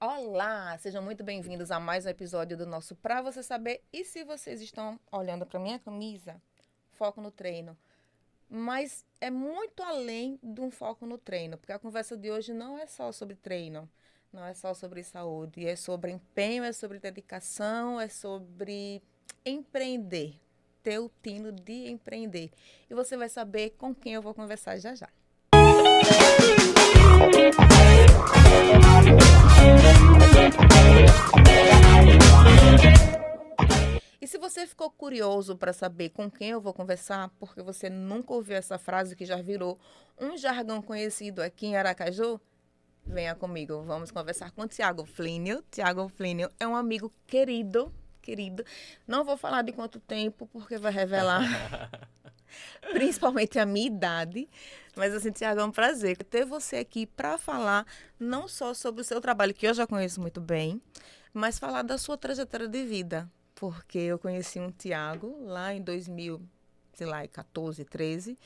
Olá, sejam muito bem-vindos a mais um episódio do nosso Pra Você Saber. E se vocês estão olhando para minha camisa, foco no treino. Mas é muito além de um foco no treino, porque a conversa de hoje não é só sobre treino, não é só sobre saúde, é sobre empenho, é sobre dedicação, é sobre empreender, ter o tino de empreender. E você vai saber com quem eu vou conversar já já. E se você ficou curioso para saber com quem eu vou conversar, porque você nunca ouviu essa frase que já virou um jargão conhecido aqui em Aracaju, venha comigo, vamos conversar com o Tiago Flínio. Tiago Flínio é um amigo querido, querido. Não vou falar de quanto tempo, porque vai revelar principalmente a minha idade. Mas assim, Tiago, é um prazer ter você aqui para falar não só sobre o seu trabalho, que eu já conheço muito bem, mas falar da sua trajetória de vida. Porque eu conheci um Tiago lá em 2000, sei lá, 14, 13.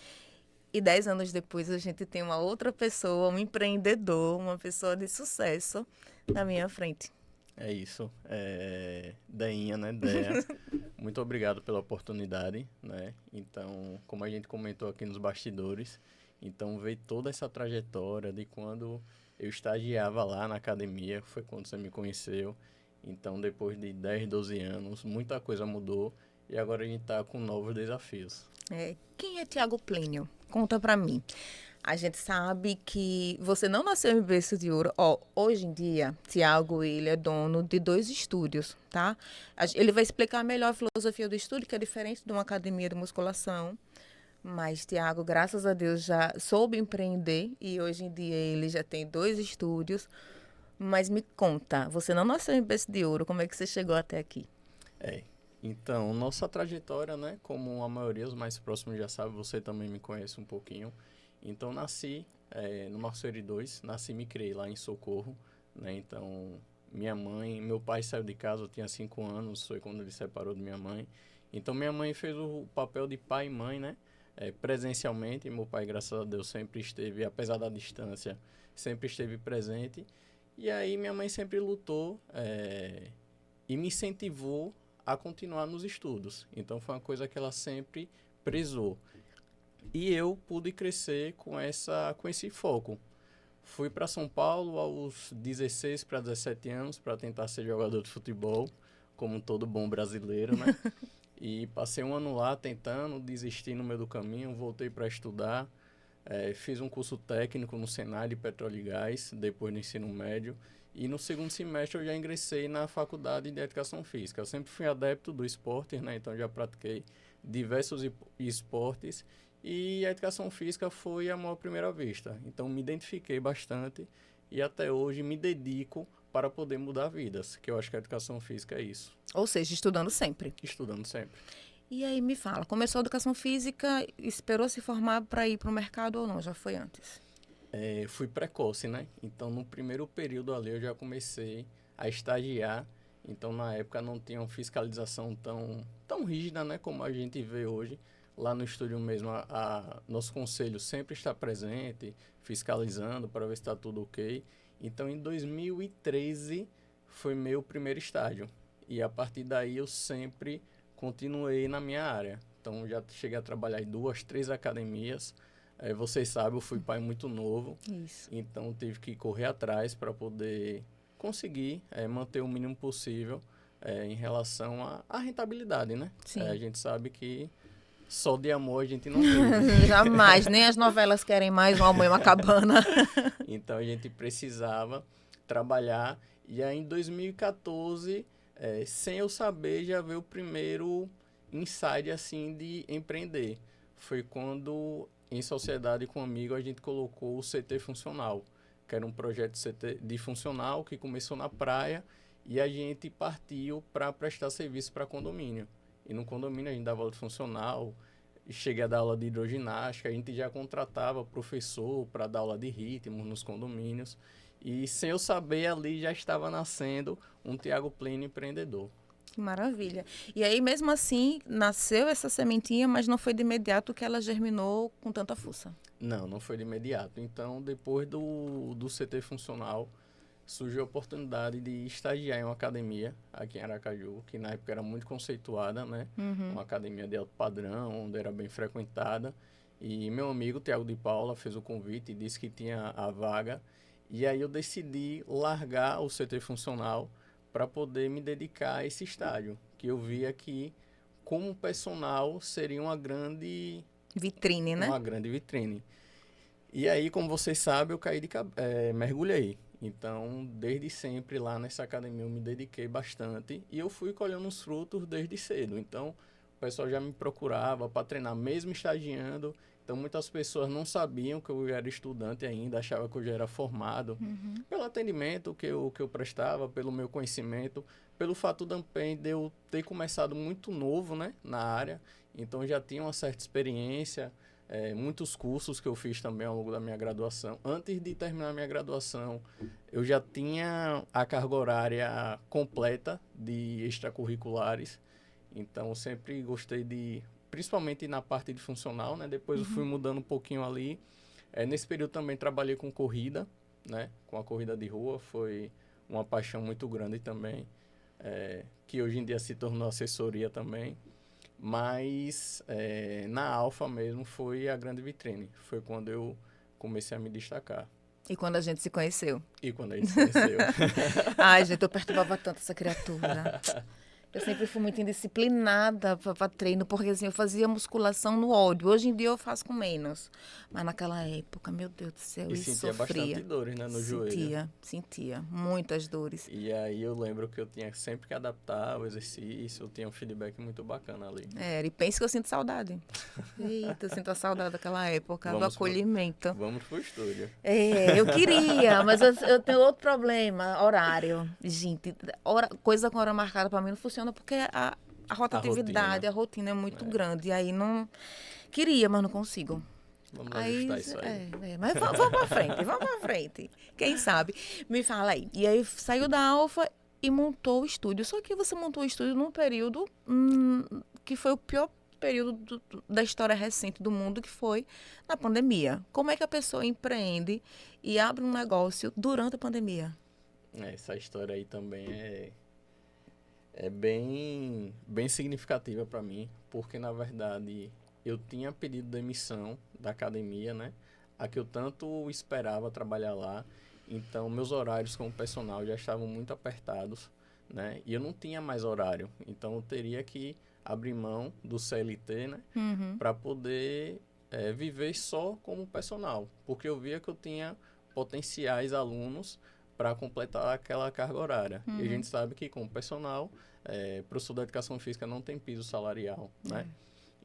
E 10 anos depois a gente tem uma outra pessoa, um empreendedor, uma pessoa de sucesso na minha frente. É isso, Deinha, né, Deia, muito obrigado pela oportunidade, né, então, como a gente comentou aqui nos bastidores, então ver toda essa trajetória de quando eu estagiava lá na academia, foi quando você me conheceu, então depois de 10, 12 anos, muita coisa mudou e agora a gente tá com novos desafios. Quem é Tiago Plínio? Conta pra mim. A gente sabe que você não nasceu em berço de ouro. Ó, hoje em dia, Tiago, ele é dono de 2 estúdios, tá? Ele vai explicar melhor a filosofia do estúdio, que é diferente de uma academia de musculação. Mas Tiago, graças a Deus, já soube empreender e hoje em dia ele já tem 2 estúdios. Mas me conta, você não nasceu em berço de ouro, como é que você chegou até aqui? É, então, nossa trajetória, né, como a maioria dos mais próximos já sabe, você também me conhece um pouquinho. Então, nasci no Marçoeiro 2, nasci e me criei lá em Socorro, né, então, minha mãe, meu pai saiu de casa, eu tinha 5 anos, foi quando ele separou de minha mãe. Então, minha mãe fez o papel de pai e mãe, né, presencialmente, e meu pai, graças a Deus, sempre esteve, apesar da distância, sempre esteve presente. E aí, minha mãe sempre lutou, e me incentivou a continuar nos estudos. Então foi uma coisa que ela sempre prezou. E eu pude crescer com esse foco. Fui para São Paulo aos 16 para 17 anos para tentar ser jogador de futebol, como todo bom brasileiro, né? E passei um ano lá tentando, desisti no meio do caminho, voltei para estudar. Fiz um curso técnico no Senai de Petróleo e Gás, depois do ensino médio. E no segundo semestre eu já ingressei na faculdade de Educação Física. Eu sempre fui adepto do esporte, né? Então já pratiquei diversos esportes. E a Educação Física foi a maior primeira vista. Então me identifiquei bastante e até hoje me dedico para poder mudar vidas, que eu acho que a Educação Física é isso. Ou seja, estudando sempre. Estudando sempre. E aí me fala, começou a educação física, esperou se formar para ir para o mercado ou não? Já foi antes? Fui precoce, né? Então, no primeiro período ali, eu já comecei a estagiar. Então, na época, não tinha uma fiscalização tão rígida, né? Como a gente vê hoje. Lá no estúdio mesmo, nosso conselho sempre está presente, fiscalizando para ver se está tudo ok. Então, em 2013, foi meu primeiro estágio. E a partir daí, eu sempre continuei na minha área. Então, já cheguei a trabalhar em 2, 3 academias. Vocês sabem, eu fui pai muito novo, Isso. então tive que correr atrás para poder conseguir manter o mínimo possível em relação à rentabilidade, né? A Sim. gente sabe que só de amor a gente não vive. Jamais, nem as novelas querem mais um amor em uma cabana. Então a gente precisava trabalhar. E aí em 2014, sem eu saber, já veio o primeiro insight assim de empreender. Foi quando, em sociedade com um amigo, a gente colocou o CT Funcional, que era um projeto CT de funcional que começou na praia e a gente partiu para prestar serviço para condomínio. E no condomínio a gente dava aula de funcional, cheguei a dar aula de hidroginástica, a gente já contratava professor para dar aula de ritmo nos condomínios. E sem eu saber, ali já estava nascendo um Tiago Plínio empreendedor. Que maravilha. E aí, mesmo assim, nasceu essa sementinha, mas não foi de imediato que ela germinou com tanta força. Não, não foi de imediato. Então, depois do CT funcional, surgiu a oportunidade de estagiar em uma academia aqui em Aracaju, que na época era muito conceituada, né? Uma academia de alto padrão, onde era bem frequentada. E meu amigo, Tiago de Paula, fez o convite e disse que tinha a vaga. E aí eu decidi largar o CT funcional para poder me dedicar a esse estágio, que eu via que, como personal, seria Vitrine, né? uma grande vitrine. E aí, como vocês sabem, eu mergulhei. Então, desde sempre lá nessa academia eu me dediquei bastante e eu fui colhendo os frutos desde cedo. Então, o pessoal já me procurava para treinar, mesmo estagiando. Então, muitas pessoas não sabiam que eu era estudante ainda, achavam que eu já era formado. Pelo atendimento que eu prestava, pelo meu conhecimento, pelo fato também de eu ter começado muito novo, né, na área. Então, já tinha uma certa experiência. Muitos cursos que eu fiz também ao longo da minha graduação. Antes de terminar a minha graduação, eu já tinha a carga horária completa de extracurriculares. Então, eu sempre gostei principalmente na parte de funcional, né? Depois eu fui mudando um pouquinho ali. Nesse período também trabalhei com corrida, né? Com a corrida de rua. Foi uma paixão muito grande também, que hoje em dia se tornou assessoria também. Mas na Alfa mesmo foi a grande vitrine. Foi quando eu comecei a me destacar. E quando a gente se conheceu? E quando a gente se conheceu. Ai, gente, eu perturbava tanto essa criatura. Eu sempre fui muito indisciplinada para treino, porque assim, eu fazia musculação no ódio. Hoje em dia eu faço com menos. Mas naquela época, meu Deus do céu, E eu sentia sofria. bastante dores, né, no joelho. Sentia. Muitas dores. E aí eu lembro que eu tinha sempre que adaptar o exercício, eu tinha um feedback muito bacana ali. E pensa que eu sinto saudade. Eita, eu sinto a saudade daquela época, do acolhimento. Vamos pro estúdio. Eu queria, mas eu tenho outro problema, horário. Gente, coisa com hora marcada para mim não funciona porque a rotatividade, a rotina é muito grande. E aí não... Queria, mas não consigo. Vamos ajustar isso aí. Mas vamos pra frente. Quem sabe? Me fala aí. E aí saiu da Alfa e montou o estúdio. Só que você montou o estúdio num período que foi o pior período da história recente do mundo, que foi na pandemia. Como é que a pessoa empreende e abre um negócio durante a pandemia? Essa história aí também é bem significativa para mim, porque na verdade eu tinha pedido demissão da academia, né? A que eu tanto esperava trabalhar lá. Então, meus horários como personal já estavam muito apertados, né? E eu não tinha mais horário. Então, eu teria que abrir mão do CLT, né? Para poder viver só como personal. Porque eu via que eu tinha potenciais alunos para completar aquela carga horária. E a gente sabe que como personal, professor da educação física não tem piso salarial, né?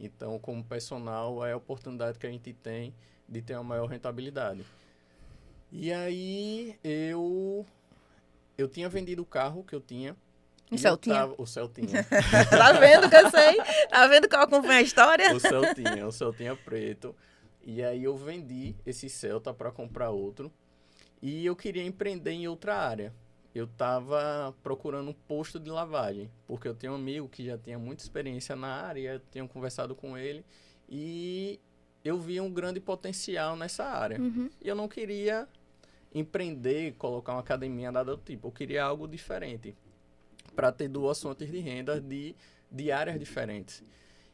Então, como personal, é a oportunidade que a gente tem de ter uma maior rentabilidade. E aí, eu tinha vendido o carro que eu tinha. O Celtinha? O Celtinha. Tá vendo que eu sei? Tá vendo que eu acompanho a história? O Celtinha preto. E aí, eu vendi esse Celta para comprar outro. E eu queria empreender em outra área. Eu estava procurando um posto de lavagem, porque eu tenho um amigo que já tinha muita experiência na área, eu tinha conversado com ele, e eu via um grande potencial nessa área. E eu não queria empreender, colocar uma academia, nada do tipo. Eu queria algo diferente, para ter duas fontes de renda de áreas diferentes.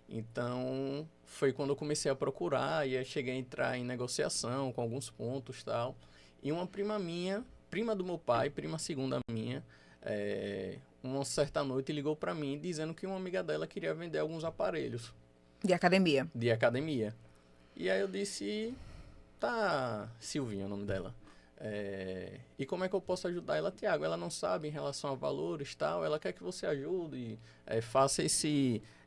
Então, foi quando eu comecei a procurar, e aí cheguei a entrar em negociação com alguns pontos e tal. E uma prima minha, prima do meu pai, prima segunda minha, uma certa noite ligou para mim dizendo que uma amiga dela queria vender alguns aparelhos. De academia? De academia. E aí eu disse, tá, Silvinha, o nome dela. E como é que eu posso ajudar ela, Tiago? Ela não sabe em relação a valores e tal, ela quer que você ajude, faça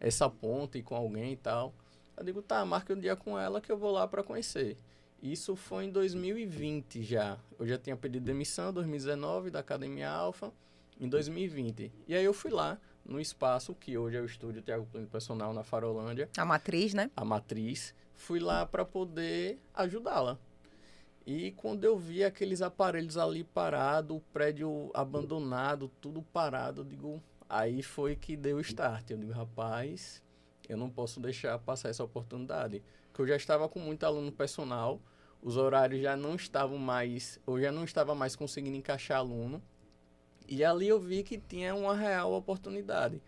essa ponte com alguém e tal. Eu digo, tá, marque um dia com ela que eu vou lá para conhecer. Isso foi em 2020 já. Eu já tinha pedido demissão em 2019 da Academia Alfa, em 2020. E aí eu fui lá, no espaço, que hoje é o estúdio Tiago Plínio Personal na Farolândia. A matriz, né? A matriz. Fui lá para poder ajudá-la. E quando eu vi aqueles aparelhos ali parados, o prédio abandonado, tudo parado, eu digo, aí foi que deu o start. Eu digo, rapaz, eu não posso deixar passar essa oportunidade. Porque eu já estava com muito aluno personal, os horários já não estavam mais, ou já não estava mais conseguindo encaixar aluno. E ali eu vi que tinha uma real oportunidade.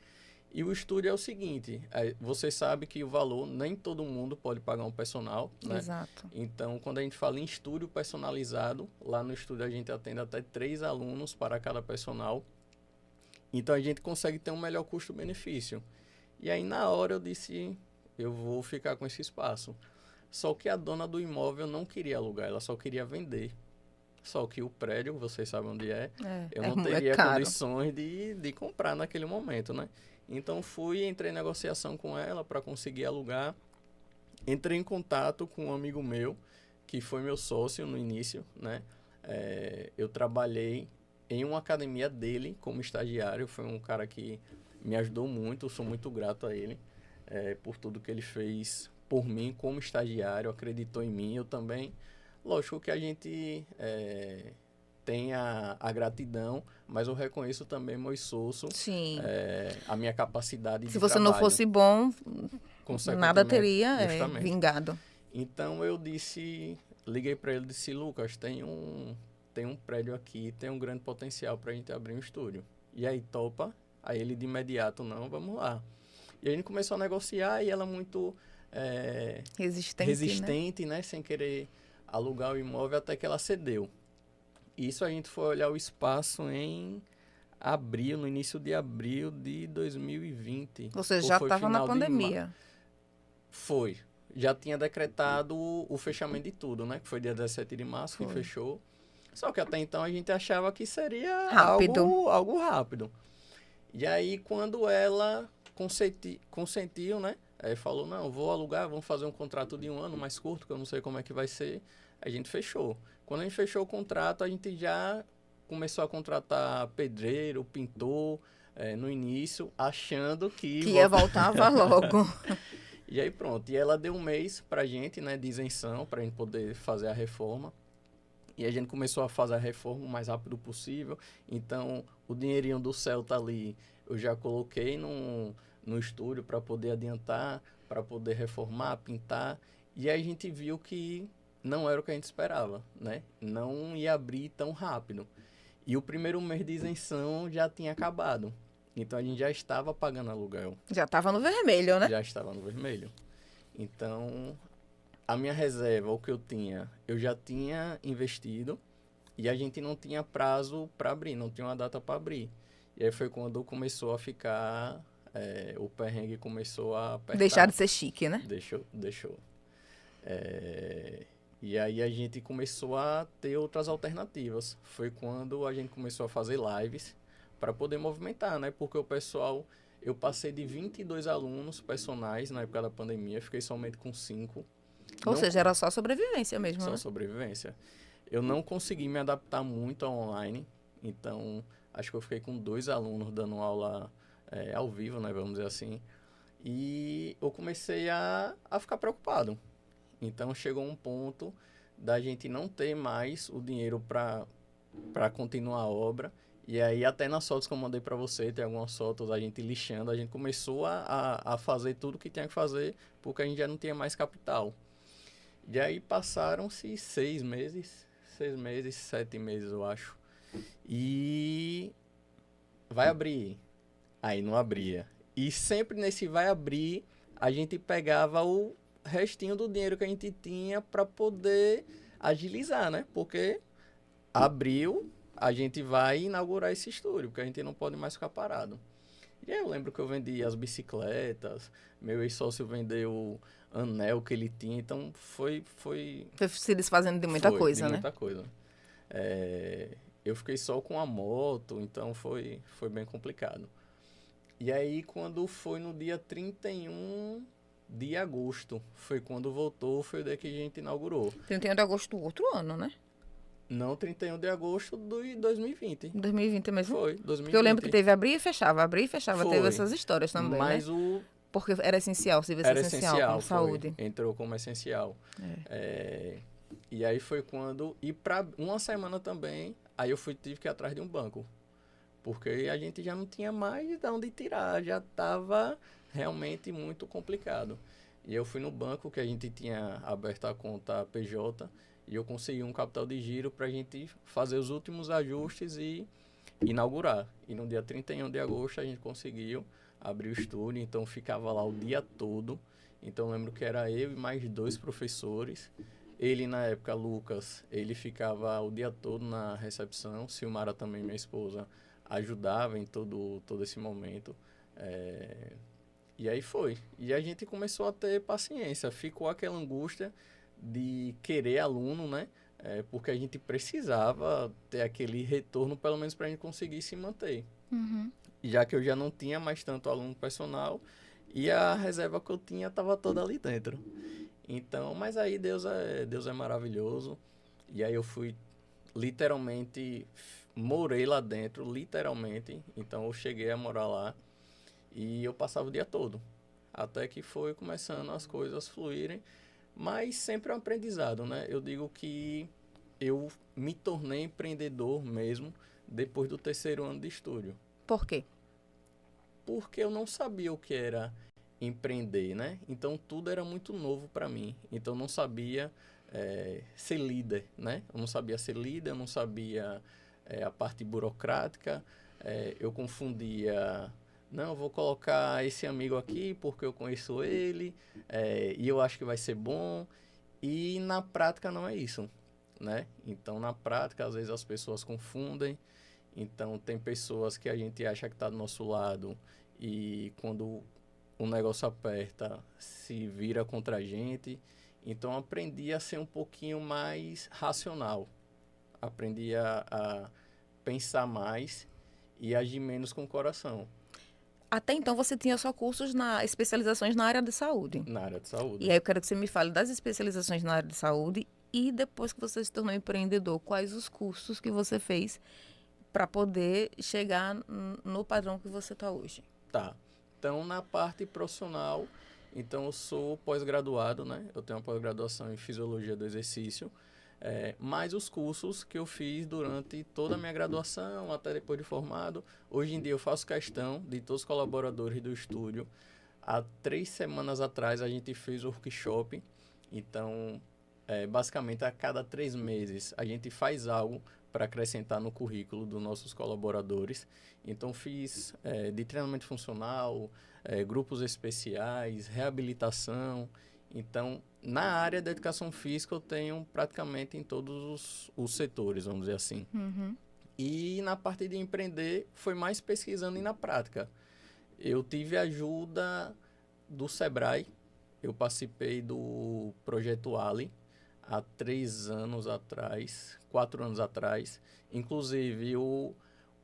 E o estúdio é o seguinte, você sabe que o valor, nem todo mundo pode pagar um personal, né? Exato. Então, quando a gente fala em estúdio personalizado, lá no estúdio a gente atende até 3 alunos para cada personal. Então, a gente consegue ter um melhor custo-benefício. E aí, na hora, eu disse, eu vou ficar com esse espaço. Só que a dona do imóvel não queria alugar, ela só queria vender. Só que o prédio, vocês sabem onde é, eu não teria condições de comprar naquele momento, né? Então, entrei em negociação com ela para conseguir alugar. Entrei em contato com um amigo meu, que foi meu sócio no início, né? Eu trabalhei em uma academia dele como estagiário. Foi um cara que me ajudou muito, eu sou muito grato a ele por tudo que ele fez por mim como estagiário, acreditou em mim, eu também. Lógico que a gente tem a gratidão, mas eu reconheço também meu esforço, a minha capacidade de trabalho. Se você não fosse bom, nada teria vingado. Então eu liguei para ele e disse, Lucas, tem um prédio aqui, tem um grande potencial para a gente abrir um estúdio. E aí topa? Aí ele de imediato, não, vamos lá. E a gente começou a negociar e ela muito resistente, né? Sem querer alugar o imóvel, até que ela cedeu. Isso a gente foi olhar o espaço em abril, no início de abril de 2020. Você já estava na pandemia. Foi. Já tinha decretado o fechamento de tudo, né? Que foi dia 17 de março que fechou. Só que até então a gente achava que seria algo rápido. E aí, quando ela consentiu, né? Aí falou, não, vou alugar, vamos fazer um contrato de 1 ano mais curto, que eu não sei como é que vai ser. A gente fechou. Quando a gente fechou o contrato, a gente já começou a contratar pedreiro, pintor, no início, achando que ia voltava logo. E aí pronto. E ela deu 1 mês pra gente, né, de isenção, pra gente poder fazer a reforma. E a gente começou a fazer a reforma o mais rápido possível. Então, o dinheirinho do Celta ali, eu já coloquei no estúdio para poder adiantar, para poder reformar, pintar. E aí a gente viu que não era o que a gente esperava, né? Não ia abrir tão rápido. E o primeiro mês de isenção já tinha acabado. Então, a gente já estava pagando aluguel. Já estava no vermelho, né? Já estava no vermelho. Então, a minha reserva, o que eu já tinha investido e a gente não tinha prazo para abrir, não tinha uma data para abrir. E aí foi quando começou a ficar, o perrengue começou a apertar. Deixar de ser chique, né? Deixou. E aí a gente começou a ter outras alternativas. Foi quando a gente começou a fazer lives para poder movimentar, né? Porque o pessoal, eu passei de 22 alunos personais na época da pandemia, fiquei somente com 5. Ou seja, era só sobrevivência mesmo, Só né? sobrevivência. Eu não consegui me adaptar muito ao online, então acho que eu fiquei com 2 alunos dando aula ao vivo, né? Vamos dizer assim. E eu comecei a ficar preocupado. Então chegou um ponto da gente não ter mais o dinheiro para continuar a obra. E aí até nas fotos que eu mandei para você, tem algumas fotos a gente lixando, a gente começou a fazer tudo que tinha que fazer, porque a gente já não tinha mais capital. E aí passaram-se 6 meses, 7 meses eu acho. E vai abrir. Aí não abria. E sempre nesse vai abrir, a gente pegava o restinho do dinheiro que a gente tinha para poder agilizar, né? Porque abriu, a gente vai inaugurar esse estúdio, porque a gente não pode mais ficar parado. E aí eu lembro que eu vendi as bicicletas, meu ex-sócio vendeu o anel que ele tinha, então foi se desfazendo de muita coisa, né? Muita coisa. Eu fiquei só com a moto, então foi bem complicado. E aí, quando foi no dia 31 de agosto, foi quando voltou, foi o dia que a gente inaugurou. 31 de agosto do outro ano, né? Não, 31 de agosto de 2020. 2020 mesmo? Foi, 2020. Porque eu lembro que teve abrir e fechava, teve essas histórias também, mas né? Porque era essencial, serviço essencial, como saúde. Entrou como essencial. E aí foi quando... E para uma semana também, aí eu tive que ir atrás de um banco. Porque a gente já não tinha mais de onde tirar, já estava realmente muito complicado. E eu fui no banco, que a gente tinha aberto a conta PJ, e eu consegui um capital de giro para a gente fazer os últimos ajustes e inaugurar. E no dia 31 de agosto a gente conseguiu abrir o estúdio, então ficava lá o dia todo. Então lembro que era eu e mais 2 professores. Ele, na época, Lucas, ele ficava o dia todo na recepção. Silmara também, minha esposa, ajudava em todo esse momento. E aí foi. E a gente começou a ter paciência. Ficou aquela angústia de querer aluno, né? Porque a gente precisava ter aquele retorno, pelo menos para a gente conseguir se manter. Uhum. Já que eu já não tinha mais tanto aluno personal e a reserva que eu tinha estava toda ali dentro. Então, mas aí Deus é maravilhoso. E aí eu fui literalmente, morei lá dentro, literalmente. Então eu cheguei a morar lá e eu passava o dia todo. Até que foi começando as coisas fluírem. Mas sempre é um aprendizado, né? Eu digo que eu me tornei empreendedor mesmo depois do terceiro ano de estúdio. Por quê? Porque eu não sabia o que era empreender, né? Então tudo era muito novo para mim. Então eu não sabia ser líder, né? Eu não sabia ser líder, eu não sabia a parte burocrática. Eu confundia, não, eu vou colocar esse amigo aqui porque eu conheço ele e eu acho que vai ser bom. E na prática não é isso, né? Então na prática às vezes as pessoas confundem. Então tem pessoas que a gente acha que está do nosso lado e quando o negócio aperta, se vira contra a gente. Então aprendi a ser um pouquinho mais racional. Aprendi a pensar mais e agir menos com o coração Até então você tinha só cursos especializações na área de saúde. na área de E saúde. aí eu quero que você me fale das especializações na área de saúde e depois que você se tornou empreendedor, quais os cursos que você fez para poder chegar no padrão que você está hoje. Tá. Então na parte profissional, então eu sou pós-graduado, né? Eu tenho uma pós-graduação em fisiologia do exercício. Mais os cursos que eu fiz durante toda a minha graduação, até depois de formado. Hoje em dia eu faço questão de todos os colaboradores do estúdio. Há 3 semanas atrás a gente fez o workshop. Então, basicamente a cada 3 meses a gente faz algo para acrescentar no currículo dos nossos colaboradores. Então fiz de treinamento funcional, grupos especiais, reabilitação. Então, na área da educação física, eu tenho praticamente em todos os setores, vamos dizer assim. Uhum. E na parte de empreender, foi mais pesquisando e na prática. Eu tive ajuda do Sebrae, eu participei do projeto Ali há 3 anos atrás, 4 anos atrás. Inclusive, o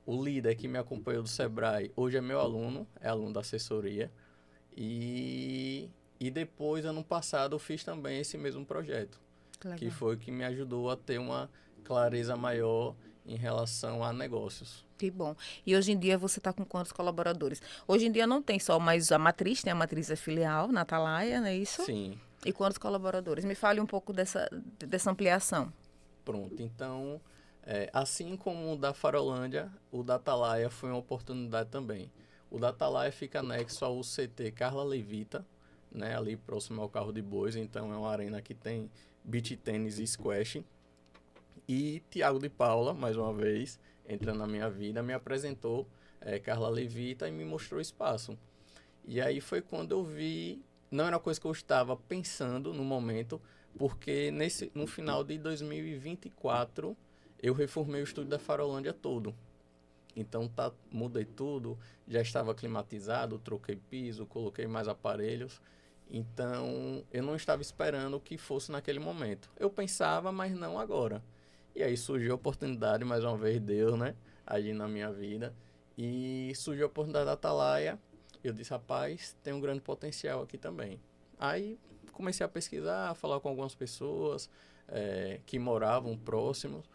líder que me acompanhou do Sebrae hoje é meu aluno, é aluno da assessoria. E depois, ano passado, eu fiz também esse mesmo projeto, que foi o que me ajudou a ter uma clareza maior em relação a negócios. Que bom. E hoje em dia você está com quantos colaboradores? Hoje em dia não tem só mais a matriz, tem a matriz é filial, na Atalaia, não é isso? Sim, E quantos colaboradores? Me fale um pouco dessa ampliação. pronto. Então, assim como o da Farolândia, o da Atalaia foi uma oportunidade também. O da Atalaia fica anexo ao CT Carla Levita, né, ali próximo ao Carro de Bois. Então, é uma arena que tem beach tênis e squash. E Tiago de Paula, mais uma vez, entrando na minha vida, me apresentou Carla Levita e me mostrou o espaço. E aí foi quando eu vi, não era uma coisa que eu estava pensando no momento, porque no final de 2024 eu reformei o estúdio da Farolândia todo. Então mudei tudo, já estava climatizado, troquei piso, coloquei mais aparelhos. Então eu não estava esperando que fosse naquele momento. Eu pensava, mas não agora. E aí surgiu a oportunidade, mais uma vez Deus, né, agindo na minha vida. E surgiu a oportunidade da Atalaia. Eu disse, rapaz, tem um grande potencial aqui também. Aí comecei a pesquisar, a falar com algumas pessoas que moravam próximos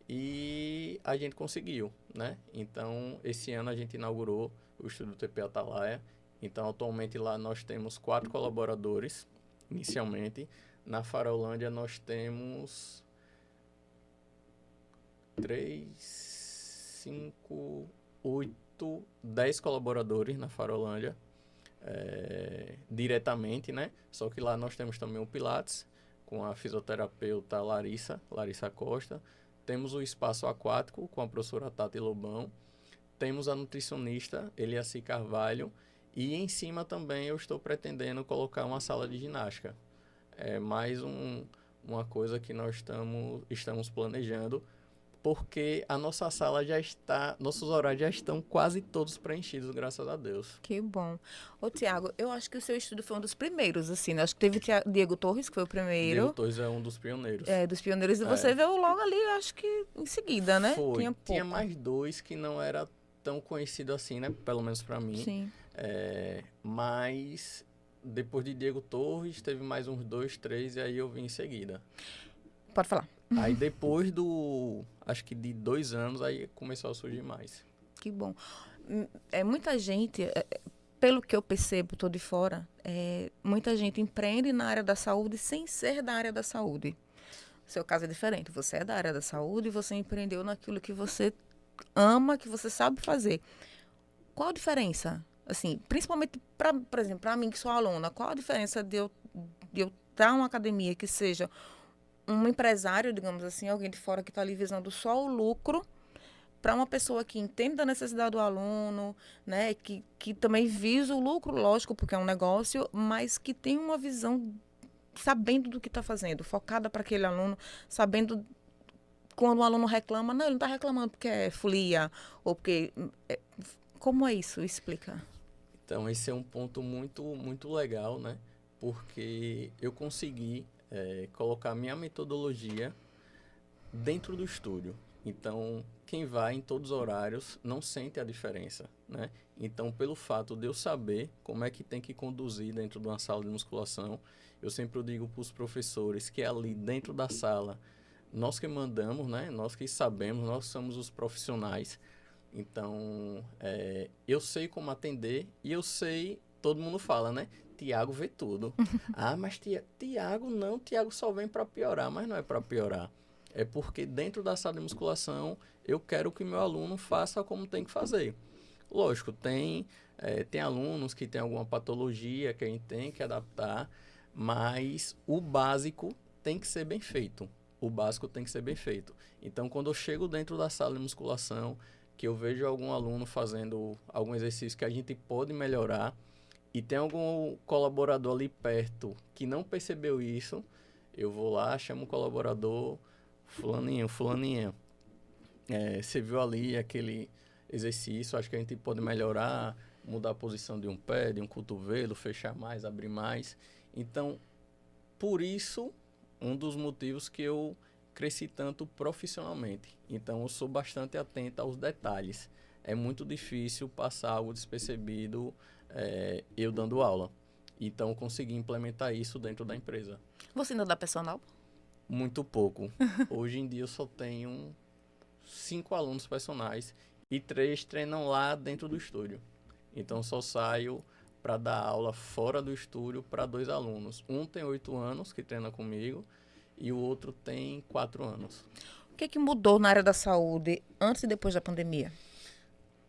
e a gente conseguiu, né? Então, esse ano a gente inaugurou o Estúdio TP Atalaia. Então, atualmente lá nós temos 4 colaboradores, inicialmente. Na Farolândia nós temos 3, 5, 8, 10 colaboradores na Farolândia, diretamente, né? Só que lá nós temos também o Pilates, com a fisioterapeuta Larissa Costa. Temos o espaço aquático com a professora Tati Lobão. Temos a nutricionista Eliaci Carvalho. E em cima também eu estou pretendendo colocar uma sala de ginástica. É mais uma coisa que nós estamos planejando, porque a nossa sala já está, nossos horários já estão quase todos preenchidos, graças a Deus. Que bom. Ô, Tiago, eu acho que o seu estudo foi um dos primeiros, assim, né? Acho que teve Diego Torres, que foi o primeiro. Diego Torres é um dos pioneiros. Dos pioneiros. E você veio logo ali, acho que em seguida, né? Foi. Tinha mais dois que não era tão conhecido assim, né? Pelo menos para mim. Sim. Mas depois de Diego Torres, teve mais uns 2, 3 e aí eu vim em seguida. Pode falar. Aí depois acho que de 2 anos, aí começou a surgir mais. Que bom. Muita gente, pelo que eu percebo, tô de fora, muita gente empreende na área da saúde sem ser da área da saúde. O seu caso é diferente. Você é da área da saúde e você empreendeu naquilo que você ama, que você sabe fazer. Qual a diferença? Assim, principalmente, por exemplo, para mim que sou aluna, qual a diferença de eu estar em uma academia que seja um empresário, digamos assim, alguém de fora que está ali visando só o lucro, para uma pessoa que entende da necessidade do aluno, né, que também visa o lucro, lógico, porque é um negócio, mas que tem uma visão sabendo do que está fazendo, focada para aquele aluno, sabendo quando o aluno reclama, não, ele não está reclamando porque é folia, ou porque... como é isso? Explica. Então, esse é um ponto muito, muito legal, né? Porque eu consegui colocar minha metodologia dentro do estúdio. Então, quem vai em todos os horários não sente a diferença, né? Então, pelo fato de eu saber como é que tem que conduzir dentro de uma sala de musculação, eu sempre digo para os professores que ali dentro da sala, nós que mandamos, né? Nós que sabemos, nós somos os profissionais. Então, eu sei como atender e eu sei, todo mundo fala, né? Tiago vê tudo. Mas Tiago não, Tiago só vem para piorar, mas não é para piorar. É porque dentro da sala de musculação eu quero que meu aluno faça como tem que fazer. Lógico, tem alunos que têm alguma patologia que a gente tem que adaptar, mas o básico tem que ser bem feito. O básico tem que ser bem feito. Então, quando eu chego dentro da sala de musculação, que eu vejo algum aluno fazendo algum exercício que a gente pode melhorar e tem algum colaborador ali perto que não percebeu isso, eu vou lá, chamo o colaborador, fulaninho, você viu ali aquele exercício, acho que a gente pode melhorar, mudar a posição de um pé, de um cotovelo, fechar mais, abrir mais. Então, por isso, um dos motivos que eu cresci tanto profissionalmente. Então, eu sou bastante atento aos detalhes. É muito difícil passar algo despercebido eu dando aula. Então, eu consegui implementar isso dentro da empresa. Você ainda dá personal? Muito pouco. Hoje em dia, eu só tenho 5 alunos personais e 3 treinam lá dentro do estúdio. Então, só saio para dar aula fora do estúdio para 2 alunos. Um tem 8 anos, que treina comigo, e o outro tem 4 anos. O que mudou na área da saúde antes e depois da pandemia?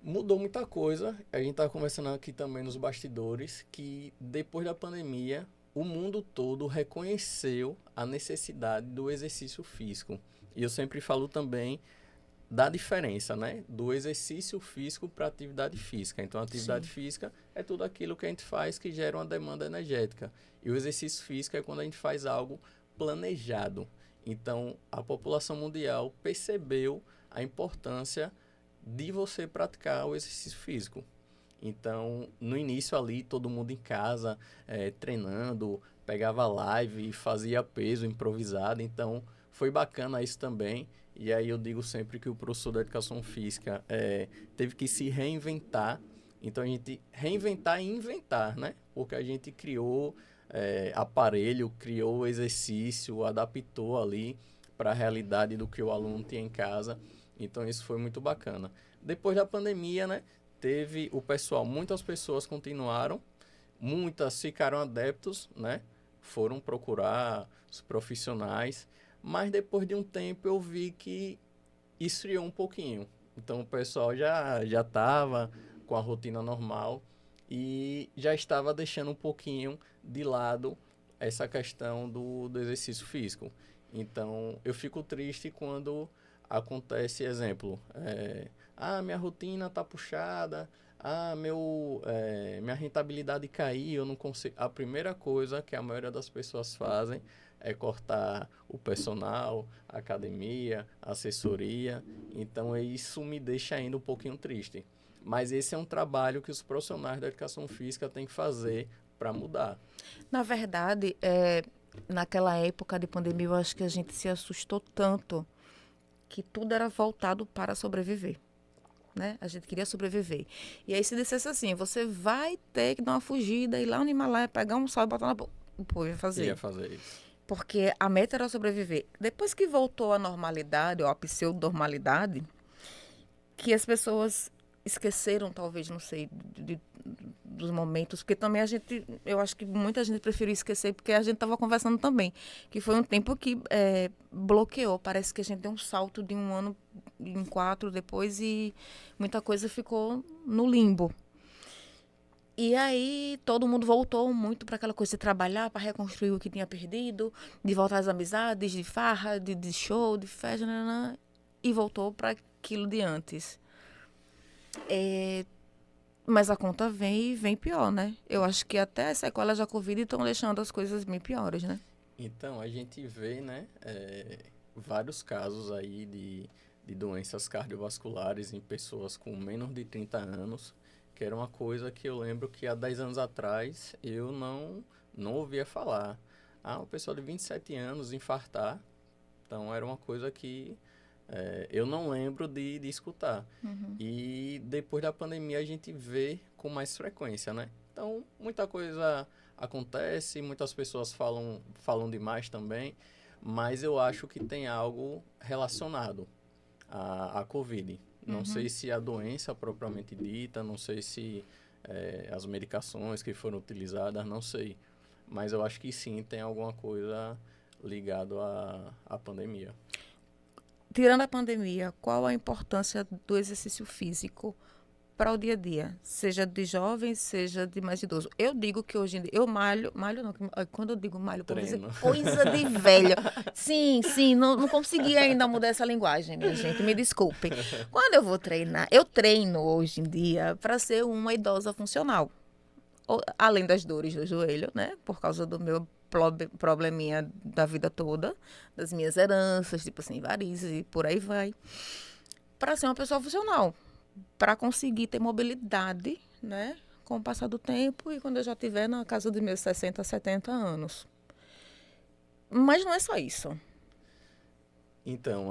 Mudou muita coisa. A gente estava conversando aqui também nos bastidores que depois da pandemia, o mundo todo reconheceu a necessidade do exercício físico. E eu sempre falo também da diferença, né? Do exercício físico para atividade física. Então, a atividade física é tudo aquilo que a gente faz que gera uma demanda energética. E o exercício físico é quando a gente faz algo planejado. Então, a população mundial percebeu a importância de você praticar o exercício físico. Então, no início ali, todo mundo em casa, treinando, pegava live, fazia peso improvisado. Então, foi bacana isso também. E aí eu digo sempre que o professor da educação física teve que se reinventar. Então, a gente reinventar e inventar, né? Porque a gente criou aparelho, criou exercício, adaptou ali para a realidade do que o aluno tinha em casa. Então, isso foi muito bacana. Depois da pandemia, né, teve o pessoal, muitas pessoas continuaram, muitas ficaram adeptos, né, foram procurar os profissionais, mas depois de um tempo eu vi que esfriou um pouquinho. Então, o pessoal já estava com a rotina normal e já estava deixando um pouquinho de lado essa questão do exercício físico. Então, eu fico triste quando acontece, exemplo, minha rotina tá puxada, minha rentabilidade caiu, eu não consigo. A primeira coisa que a maioria das pessoas fazem é cortar o personal, a academia, a assessoria. Então, isso me deixa ainda um pouquinho triste. Mas esse é um trabalho que os profissionais da educação física têm que fazer para mudar. Na verdade, naquela época de pandemia, eu acho que a gente se assustou tanto que tudo era voltado para sobreviver. Né? A gente queria sobreviver. E aí se dissesse assim, você vai ter que dar uma fugida, ir lá no Himalaia, pegar um sol e botar na boca. O povo ia fazer. Ia fazer isso. Porque a meta era sobreviver. Depois que voltou à normalidade, ou à pseudo-normalidade, que as pessoas esqueceram, talvez, não sei, dos momentos, porque também eu acho que muita gente preferiu esquecer, porque a gente estava conversando também, que foi um tempo que bloqueou, parece que a gente deu um salto de um ano em 4 depois e muita coisa ficou no limbo. E aí todo mundo voltou muito para aquela coisa de trabalhar, para reconstruir o que tinha perdido, de voltar às amizades, de farra, de show, de festa, nanana, e voltou para aquilo de antes. Mas a conta vem e vem pior, né? Eu acho que até as sequelas da Covid estão deixando as coisas bem piores, né? Então, a gente vê, né, vários casos aí de doenças cardiovasculares em pessoas com menos de 30 anos, que era uma coisa que eu lembro que há 10 anos atrás eu não ouvia falar. Uma pessoa de 27 anos infartar, então era uma coisa que eu não lembro de escutar. Uhum. E depois da pandemia a gente vê com mais frequência, né? Então, muita coisa acontece, muitas pessoas falam demais também, mas eu acho que tem algo relacionado à Covid. Não sei se a doença propriamente dita, não sei se as medicações que foram utilizadas, não sei. Mas eu acho que sim, tem alguma coisa ligado à pandemia. Tirando a pandemia, qual a importância do exercício físico para o dia a dia? Seja de jovens, seja de mais idoso. Eu digo que hoje em dia, eu malho não, quando eu digo malho, o povo diz Treino. coisa de velho. Sim, não consegui ainda mudar essa linguagem, minha gente, me desculpem. Quando eu vou treinar, eu treino hoje em dia para ser uma idosa funcional. Além das dores do joelho, né? Por causa do meu probleminha da vida toda, das minhas heranças, tipo assim, varizes e por aí vai. Para ser uma pessoa funcional, para conseguir ter mobilidade, né? Com o passar do tempo e quando eu já estiver na casa dos meus 60, 70 anos. Mas não é só isso. Então,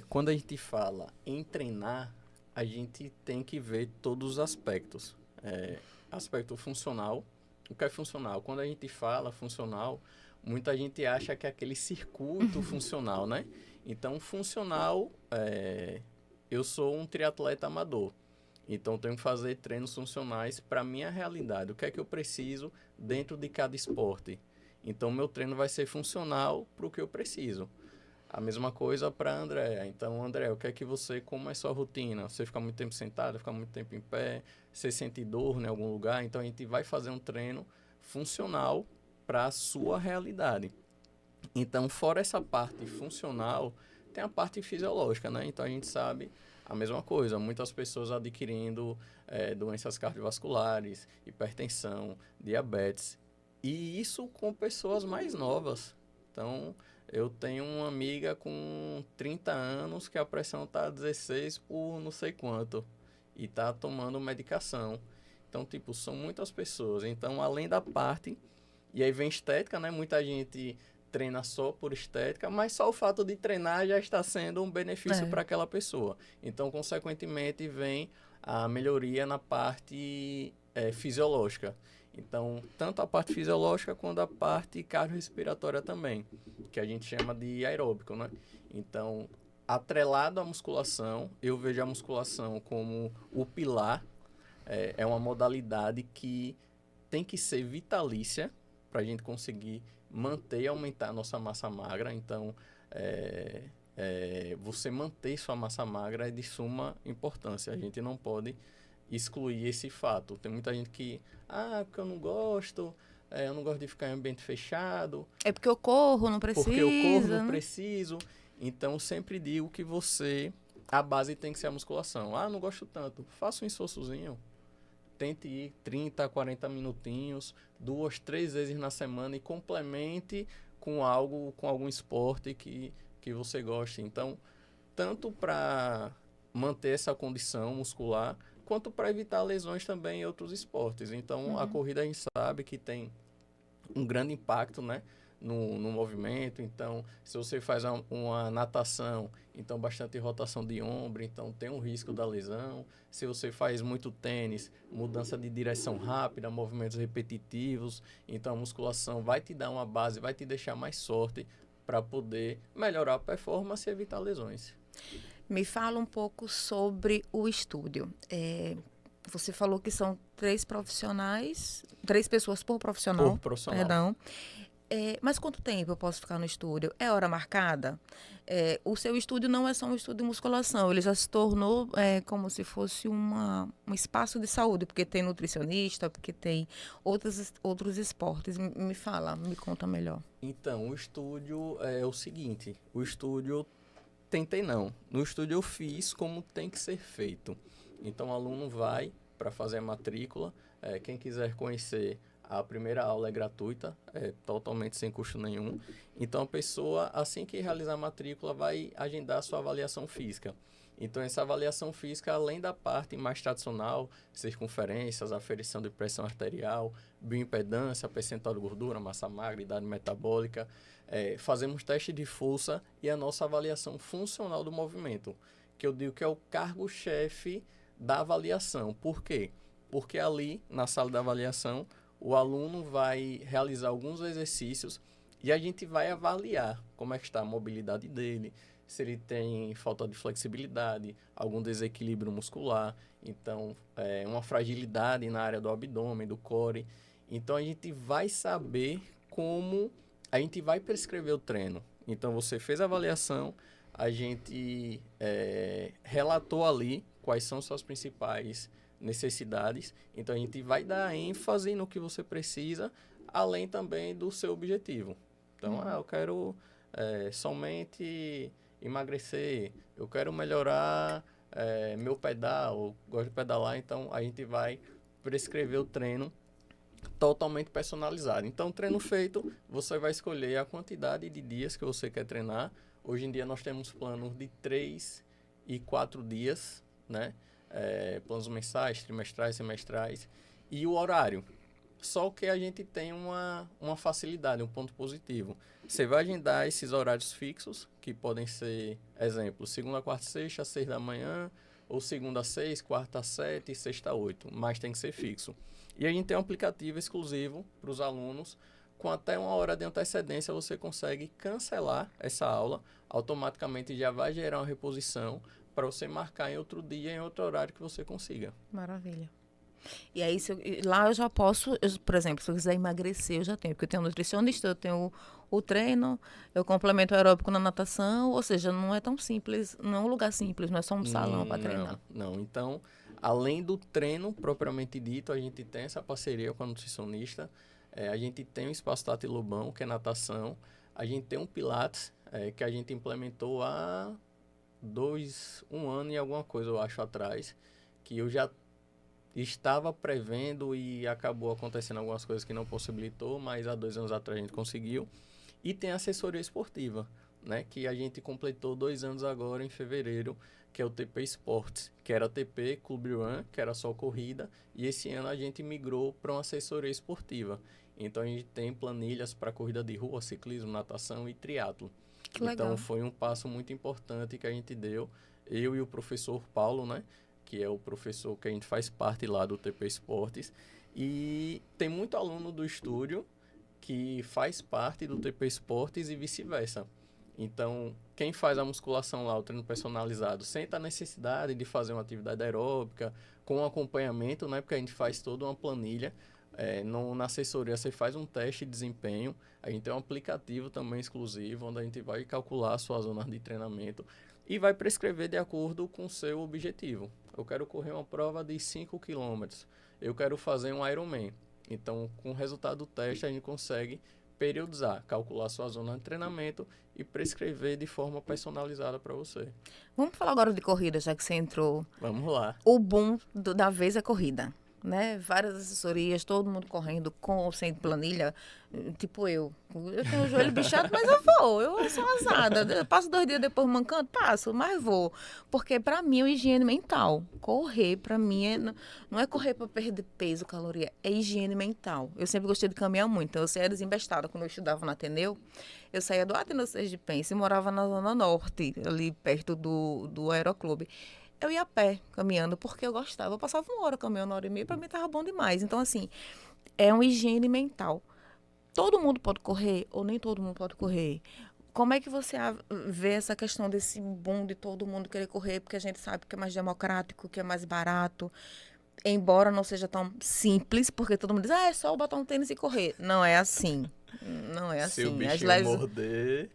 quando a gente fala em treinar, a gente tem que ver todos os aspectos. Aspecto funcional. O que é funcional? Quando a gente fala funcional, muita gente acha que é aquele circuito funcional, né? Então, funcional, eu sou um triatleta amador. Então, tenho que fazer treinos funcionais para a minha realidade. O que é que eu preciso dentro de cada esporte? Então, meu treino vai ser funcional para o que eu preciso. A mesma coisa para a Andréa. Então, André, o que é que você, como é sua rotina? Você fica muito tempo sentado, fica muito tempo em pé, você sente dor em algum lugar? Então, a gente vai fazer um treino funcional para a sua realidade. Então, fora essa parte funcional, tem a parte fisiológica, né? Então, a gente sabe a mesma coisa. Muitas pessoas adquirindo doenças cardiovasculares, hipertensão, diabetes. E isso com pessoas mais novas. Então, eu tenho uma amiga com 30 anos que a pressão está 16 por não sei quanto. E está tomando medicação. Então, tipo, são muitas pessoas. Então, além da parte... E aí vem estética, né? Muita gente treina só por estética, mas só o fato de treinar já está sendo um benefício para aquela pessoa. Então, consequentemente, vem a melhoria na parte fisiológica. Então, tanto a parte fisiológica quanto a parte cardiorrespiratória também, que a gente chama de aeróbico, né? Então, atrelado à musculação, eu vejo a musculação como o pilar, é uma modalidade que tem que ser vitalícia para a gente conseguir manter e aumentar a nossa massa magra. Então, você manter sua massa magra é de suma importância. A gente não pode excluir esse fato. Tem muita gente que, porque eu não gosto, eu não gosto de ficar em ambiente fechado, É porque eu corro, não porque eu corro, precisa, não né? preciso. Então, sempre digo que a base tem que ser a musculação. Ah, não gosto tanto. Faça um esforçozinho. Tente ir 30, 40 minutinhos, 2, 3 vezes na semana e complemente com algo, com algum esporte que você goste. Então, tanto para manter essa condição muscular, quanto para evitar lesões também em outros esportes. Então, a Uhum. corrida a gente sabe que tem um grande impacto, né, no movimento. Então, se você faz uma natação, então bastante rotação de ombro, então tem um risco da lesão. Se você faz muito tênis, mudança de direção rápida, movimentos repetitivos, então a musculação vai te dar uma base, vai te deixar mais sorte para poder melhorar a performance e evitar lesões. Me fala um pouco sobre o estúdio. Você falou que são 3 profissionais, 3 pessoas por Por profissional, profissional. perdão. Mas quanto tempo eu posso ficar no estúdio? É hora marcada? O seu estúdio não é só um estúdio de musculação, ele já se tornou como se fosse um espaço de saúde, porque tem nutricionista, porque tem outros esportes. Me fala, me conta melhor. Então, o estúdio é o seguinte, o estúdio tentei não. No estúdio eu fiz como tem que ser feito. Então o aluno vai para fazer a matrícula. Quem quiser conhecer, a primeira aula é gratuita, é totalmente sem custo nenhum. Então a pessoa, assim que realizar a matrícula, vai agendar a sua avaliação física. Então essa avaliação física, além da parte mais tradicional, circunferências, aferição de pressão arterial, bioimpedância, percentual de gordura, massa magra, idade metabólica, fazemos teste de força e a nossa avaliação funcional do movimento, que eu digo que é o cargo-chefe da avaliação. Por quê? Porque ali, na sala da avaliação, o aluno vai realizar alguns exercícios e a gente vai avaliar como é que está a mobilidade dele, se ele tem falta de flexibilidade, algum desequilíbrio muscular, então, uma fragilidade na área do abdômen, do core. Então, a gente vai saber como a gente vai prescrever o treino. Então, você fez a avaliação, a gente relatou ali quais são suas principais necessidades. Então, a gente vai dar ênfase no que você precisa, além também do seu objetivo. Então, Uhum. eu quero somente emagrecer, eu quero melhorar meu pedal, eu gosto de pedalar, então a gente vai prescrever o treino totalmente personalizado. Então, treino feito, você vai escolher a quantidade de dias que você quer treinar. Hoje em dia nós temos planos de 3 e 4 dias, né? Planos mensais, trimestrais, semestrais. E o horário. Só que a gente tem uma facilidade, um ponto positivo. Você vai agendar esses horários fixos, que podem ser, exemplo, segunda, quarta, sexta, 6 da manhã, ou segunda, 6, quarta, 7 e sexta, 8. Mas tem que ser fixo. E a gente tem um aplicativo exclusivo para os alunos. Com até 1 hora de antecedência, você consegue cancelar essa aula. Automaticamente já vai gerar uma reposição para você marcar em outro dia, em outro horário que você consiga. Maravilha. E aí, lá eu já posso, por exemplo, se eu quiser emagrecer, eu já tenho, porque eu tenho nutricionista, eu tenho o treino, eu complemento o aeróbico na natação, ou seja, não é tão simples, não é um lugar simples, não é só um salão para treinar. Não, não. Então, além do treino propriamente dito, a gente tem essa parceria com a nutricionista. A gente tem o espaço Tati Lobão, que é natação. A gente tem um Pilates, que a gente implementou há 1 ano e alguma coisa, eu acho, atrás. Que eu já estava prevendo e acabou acontecendo algumas coisas que não possibilitou, mas há 2 anos atrás a gente conseguiu. E tem a assessoria esportiva, né? Que a gente completou 2 anos agora em fevereiro, que é o TP Esportes, que era TP Clube Run, que era só corrida, e esse ano a gente migrou para uma assessoria esportiva. Então a gente tem planilhas para corrida de rua, ciclismo, natação e triatlo. Que Então legal. foi um passo muito importante que a gente deu, eu e o professor Paulo, né? Que é o professor que a gente faz parte lá do TP Esportes. E tem muito aluno do estúdio que faz parte do TP Esportes e vice-versa. Então, quem faz a musculação lá, o treino personalizado, sente a necessidade de fazer uma atividade aeróbica com acompanhamento, né? Porque a gente faz toda uma planilha. Na assessoria você faz um teste de desempenho. A gente tem um aplicativo também exclusivo, onde a gente vai calcular a sua zona de treinamento e vai prescrever de acordo com o seu objetivo. Eu quero correr uma prova de 5 km. Eu quero fazer um Ironman. Então, com o resultado do teste, a gente consegue periodizar, calcular sua zona de treinamento e prescrever de forma personalizada para você. Vamos falar agora de corrida, já que você entrou. Vamos lá. O boom da vez é corrida, né? Várias assessorias, todo mundo correndo com ou sem planilha, tipo eu. Eu tenho o joelho bichado, mas eu sou azada. Eu passo 2 dias depois mancando, passo, mas vou. Porque pra mim é uma higiene mental. Correr, pra mim, não é correr pra perder peso, caloria, é higiene mental. Eu sempre gostei de caminhar muito, então eu saía desembestada. Quando eu estudava no Ateneu, eu saía do Ateneu Sergipense e morava na Zona Norte, ali perto do Aeroclube. Eu ia a pé, caminhando, porque eu gostava. Eu passava 1 hora caminhando, 1 hora e meia, pra mim tava bom demais. Então, assim, é uma higiene mental. Todo mundo pode correr ou nem todo mundo pode correr? Como é que você vê essa questão desse boom de todo mundo querer correr, porque a gente sabe que é mais democrático, que é mais barato, embora não seja tão simples, porque todo mundo diz, é só botar um tênis e correr. Não é assim. Não é Se o assim. bichinho morder,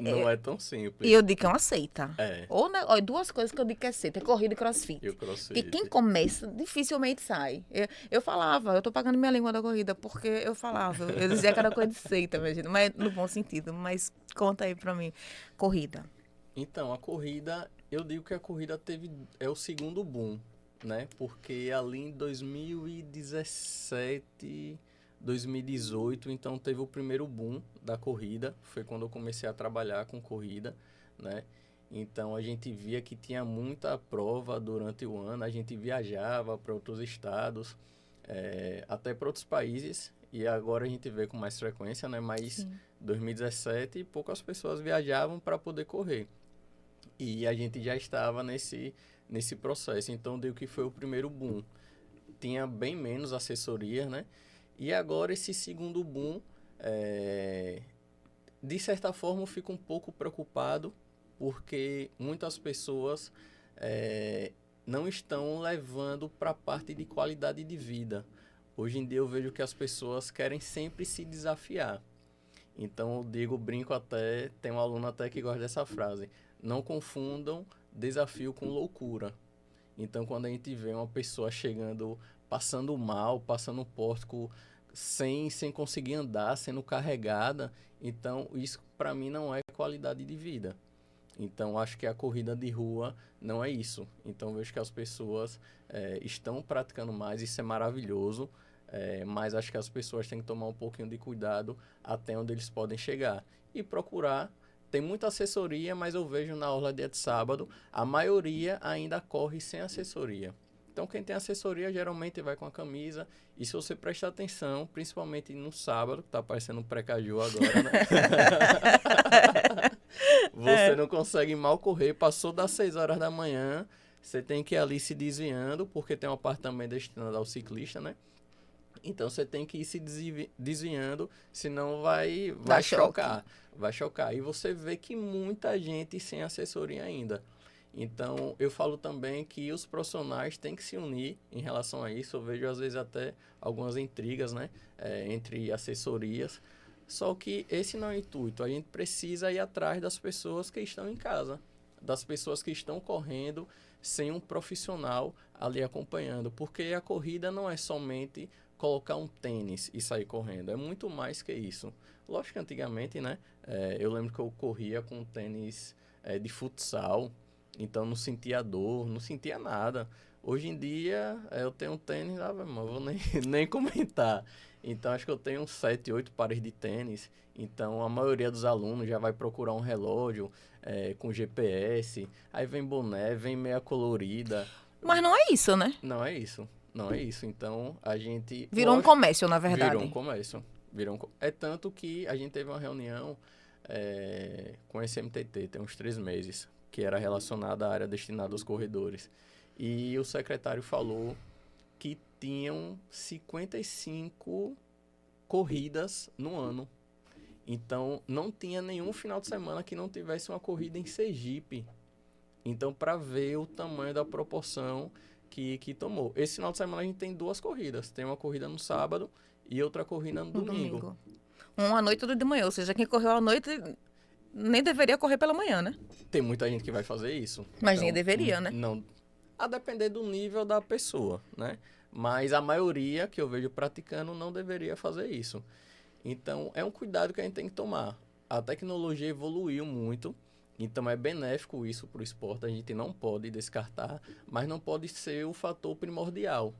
não é tão E simples. eu digo que é uma seita. É. Ou, né, ó, 2 coisas que eu digo que é seita, é corrida e crossfit. E o Porque crossfit. quem começa, dificilmente sai. Eu falava, eu tô pagando minha língua da corrida, porque eu falava. Eu dizia que era coisa de seita, imagina, mas no bom sentido. Mas conta aí pra mim. Corrida. Então, a corrida, eu digo que a corrida é o segundo boom, né? Porque ali em 2017, 2018, então teve o primeiro boom da corrida, foi quando eu comecei a trabalhar com corrida, né? Então a gente via que tinha muita prova durante o ano, a gente viajava para outros estados, até para outros países, e agora a gente vê com mais frequência, né? Mas Sim. 2017 poucas pessoas viajavam para poder correr. E a gente já estava nesse processo. Então, deu que foi o primeiro boom. Tinha bem menos assessoria, né? E agora esse segundo boom, de certa forma, eu fico um pouco preocupado, porque muitas pessoas não estão levando para a parte de qualidade de vida. Hoje em dia eu vejo que as pessoas querem sempre se desafiar. Então, eu digo, brinco até, tem um aluno até que gosta dessa frase. Não confundam desafio com loucura. Então, quando a gente vê uma pessoa chegando, passando mal, passando um pórtico sem conseguir andar, sendo carregada, então isso para mim não é qualidade de vida. Então, acho que a corrida de rua não é isso. Então, vejo que as pessoas estão praticando mais, isso é maravilhoso, mas acho que as pessoas têm que tomar um pouquinho de cuidado até onde eles podem chegar. E procurar. Tem muita assessoria, mas eu vejo na orla dia de sábado, a maioria ainda corre sem assessoria. Então, quem tem assessoria geralmente vai com a camisa. E se você prestar atenção, principalmente no sábado, que tá parecendo um pré-caju agora, né? Você não consegue mal correr, passou das 6 horas da manhã, você tem que ir ali se desviando, porque tem uma parte também destinada ao ciclista, né? Então, você tem que ir se desviando, senão vai chocar. Vai chocar. E você vê que muita gente sem assessoria ainda. Então, eu falo também que os profissionais têm que se unir em relação a isso. Eu vejo, às vezes, até algumas intrigas, né? Entre assessorias. Só que esse não é o intuito. A gente precisa ir atrás das pessoas que estão em casa. Das pessoas que estão correndo sem um profissional ali acompanhando. Porque a corrida não é somente colocar um tênis e sair correndo. É muito mais que isso. Lógico que antigamente, né? Eu lembro que eu corria com tênis de futsal. Então não sentia dor, não sentia nada. Hoje em dia eu tenho um tênis, não vou nem comentar. Então acho que eu tenho uns 7, 8 pares de tênis. Então a maioria dos alunos já vai procurar um relógio com GPS. Aí vem boné, vem meia colorida. Mas não é isso, né? Não é isso. Não é isso. Então a gente... Virou um comércio, na verdade. Virou um comércio. É tanto que a gente teve uma reunião com esse MTT, tem uns 3 meses, que era relacionada à área destinada aos corredores. E o secretário falou que tinham 55 corridas no ano. Então, não tinha nenhum final de semana que não tivesse uma corrida em Sergipe. Então, para ver o tamanho da proporção que tomou. Esse final de semana a gente tem 2 corridas. Tem uma corrida no sábado e outra corrida no domingo. Um à noite e outro de manhã. Ou seja, quem correu à noite nem deveria correr pela manhã, né? Tem muita gente que vai fazer isso. Mas então, nem deveria, né? Não, A depender do nível da pessoa, né? Mas a maioria que eu vejo praticando não deveria fazer isso. Então, é um cuidado que a gente tem que tomar. A tecnologia evoluiu muito, então é benéfico isso para o esporte, a gente não pode descartar, mas não pode ser o fator primordial.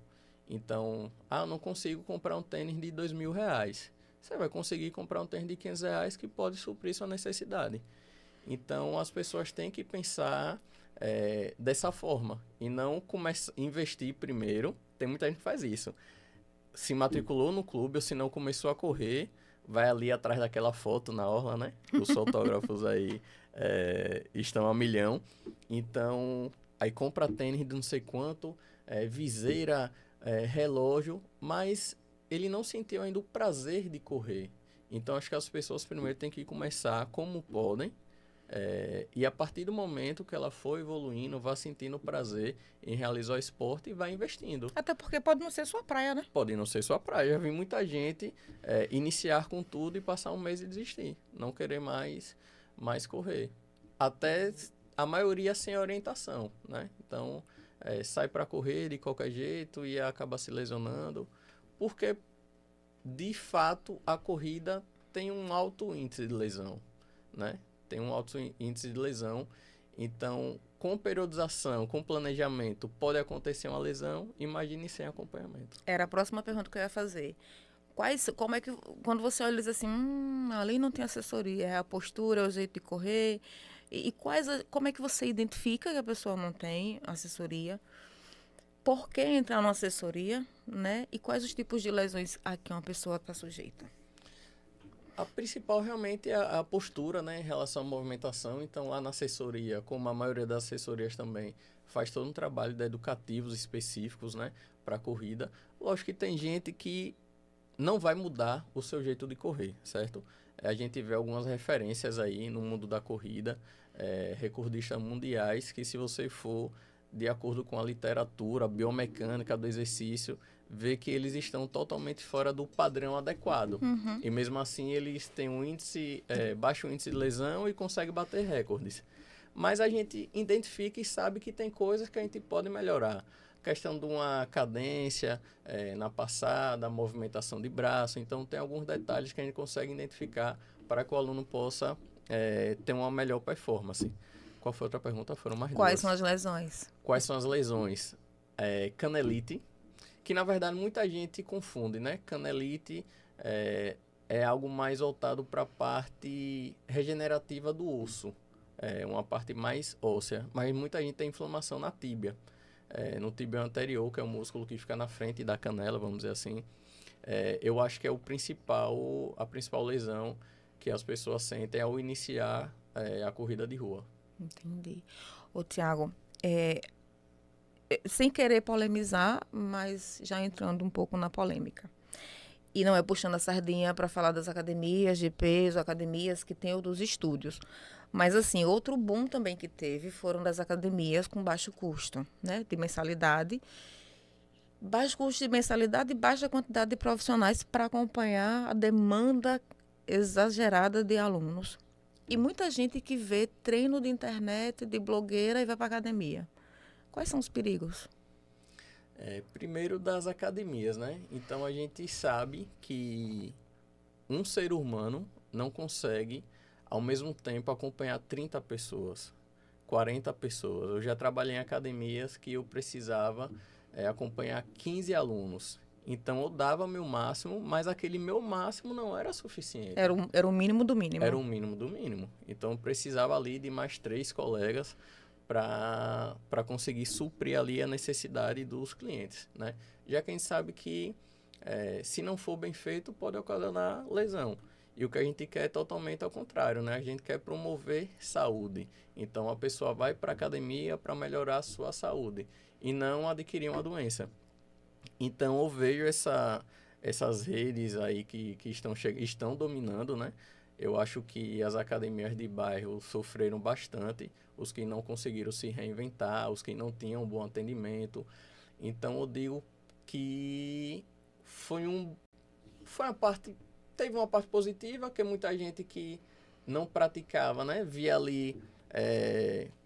Então, eu não consigo comprar um tênis de R$ 2.000. Você vai conseguir comprar um tênis de R$ 500 que pode suprir sua necessidade. Então, as pessoas têm que pensar dessa forma e não investir primeiro. Tem muita gente que faz isso. Se matriculou no clube ou se não começou a correr, vai ali atrás daquela foto na orla, né? Os fotógrafos aí estão a milhão. Então, aí compra tênis de não sei quanto, viseira, relógio, mas ele não sentiu ainda o prazer de correr. Então, acho que as pessoas primeiro têm que começar como podem, e a partir do momento que ela for evoluindo, vá sentindo prazer em realizar o esporte e vai investindo. Até porque pode não ser sua praia, né? Pode não ser sua praia. Já vi muita gente iniciar com tudo e passar um mês e desistir. Não querer mais correr. Até a maioria sem orientação, né? Então, sai para correr de qualquer jeito e acaba se lesionando. Porque, de fato, a corrida tem um alto índice de lesão, né? Tem um alto índice de lesão. Então, com periodização, com planejamento, pode acontecer uma lesão, imagine sem acompanhamento. Era a próxima pergunta que eu ia fazer. Como é que, quando você olha e diz assim, ali não tem assessoria, é a postura, é o jeito de correr, como é que você identifica que a pessoa não tem assessoria? Por que entrar numa assessoria, né? E quais os tipos de lesões a que uma pessoa está sujeita? A principal realmente é a postura, né, em relação à movimentação. Então, lá na assessoria, como a maioria das assessorias também, faz todo um trabalho de educativos específicos, né, para a corrida. Lógico que tem gente que não vai mudar o seu jeito de correr, certo? A gente vê algumas referências aí no mundo da corrida, recordistas mundiais, que se você for de acordo com a literatura, a biomecânica do exercício, vê que eles estão totalmente fora do padrão adequado. Uhum. E mesmo assim eles têm um índice, baixo índice de lesão e conseguem bater recordes. Mas a gente identifica e sabe que tem coisas que a gente pode melhorar. Questão de uma cadência na passada, movimentação de braço. Então, tem alguns detalhes que a gente consegue identificar para que o aluno possa ter uma melhor performance. Qual foi a outra pergunta? Foram mais Quais duas. são as lesões? Quais são as lesões? Canelite, que na verdade muita gente confunde, né? Canelite é algo mais voltado para a parte regenerativa do osso. É uma parte mais óssea, mas muita gente tem inflamação na tíbia. No tíbio anterior, que é o músculo que fica na frente da canela, vamos dizer assim. Eu acho que é a principal lesão que as pessoas sentem ao iniciar a corrida de rua. Entendi. Ô, Tiago, sem querer polemizar, mas já entrando um pouco na polêmica. E não é puxando a sardinha para falar das academias de peso, academias que têm outros estúdios. Mas, assim, outro boom também que teve foram das academias com baixo custo, né? De mensalidade. Baixo custo de mensalidade e baixa quantidade de profissionais para acompanhar a demanda exagerada de alunos. E muita gente que vê treino de internet, de blogueira e vai para academia. Quais são os perigos? Primeiro das academias, né? Então a gente sabe que um ser humano não consegue ao mesmo tempo acompanhar 30 pessoas, 40 pessoas. Eu já trabalhei em academias que eu precisava acompanhar 15 alunos. Então eu dava meu máximo, mas aquele meu máximo não era suficiente. Era o mínimo do mínimo. Era o mínimo do mínimo. Então eu precisava ali de mais 3 colegas para conseguir suprir ali a necessidade dos clientes, né? Já que a gente sabe que se não for bem feito pode ocasionar lesão. E o que a gente quer é totalmente ao contrário, né? A gente quer promover saúde. Então a pessoa vai para a academia para melhorar a sua saúde e não adquirir uma doença. Então eu vejo essas redes aí que estão dominando, né? Eu acho que as academias de bairro sofreram bastante, os que não conseguiram se reinventar, os que não tinham um bom atendimento. Então eu digo que teve uma parte positiva, que muita gente que não praticava, né? Via ali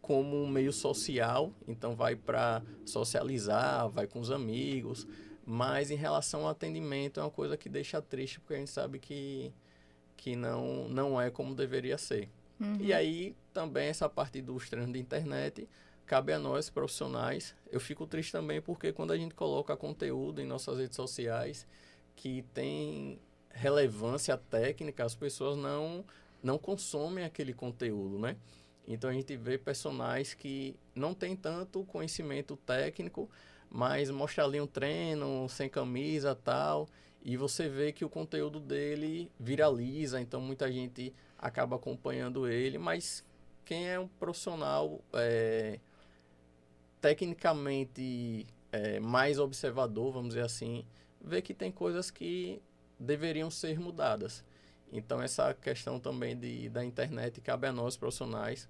como um meio social, então vai para socializar, vai com os amigos, mas em relação ao atendimento é uma coisa que deixa triste, porque a gente sabe que não é como deveria ser. E aí também essa parte dos treinos de internet cabe a nós profissionais. Eu fico triste também porque quando a gente coloca conteúdo em nossas redes sociais que tem relevância técnica, as pessoas não consomem aquele conteúdo, né? Então a gente vê personagens que não têm tanto conhecimento técnico, mas mostra ali um treino sem camisa tal, e você vê que o conteúdo dele viraliza, então muita gente acaba acompanhando ele, mas quem é um profissional tecnicamente mais observador, vamos dizer assim, vê que tem coisas que deveriam ser mudadas. Então essa questão também da internet cabe a nós profissionais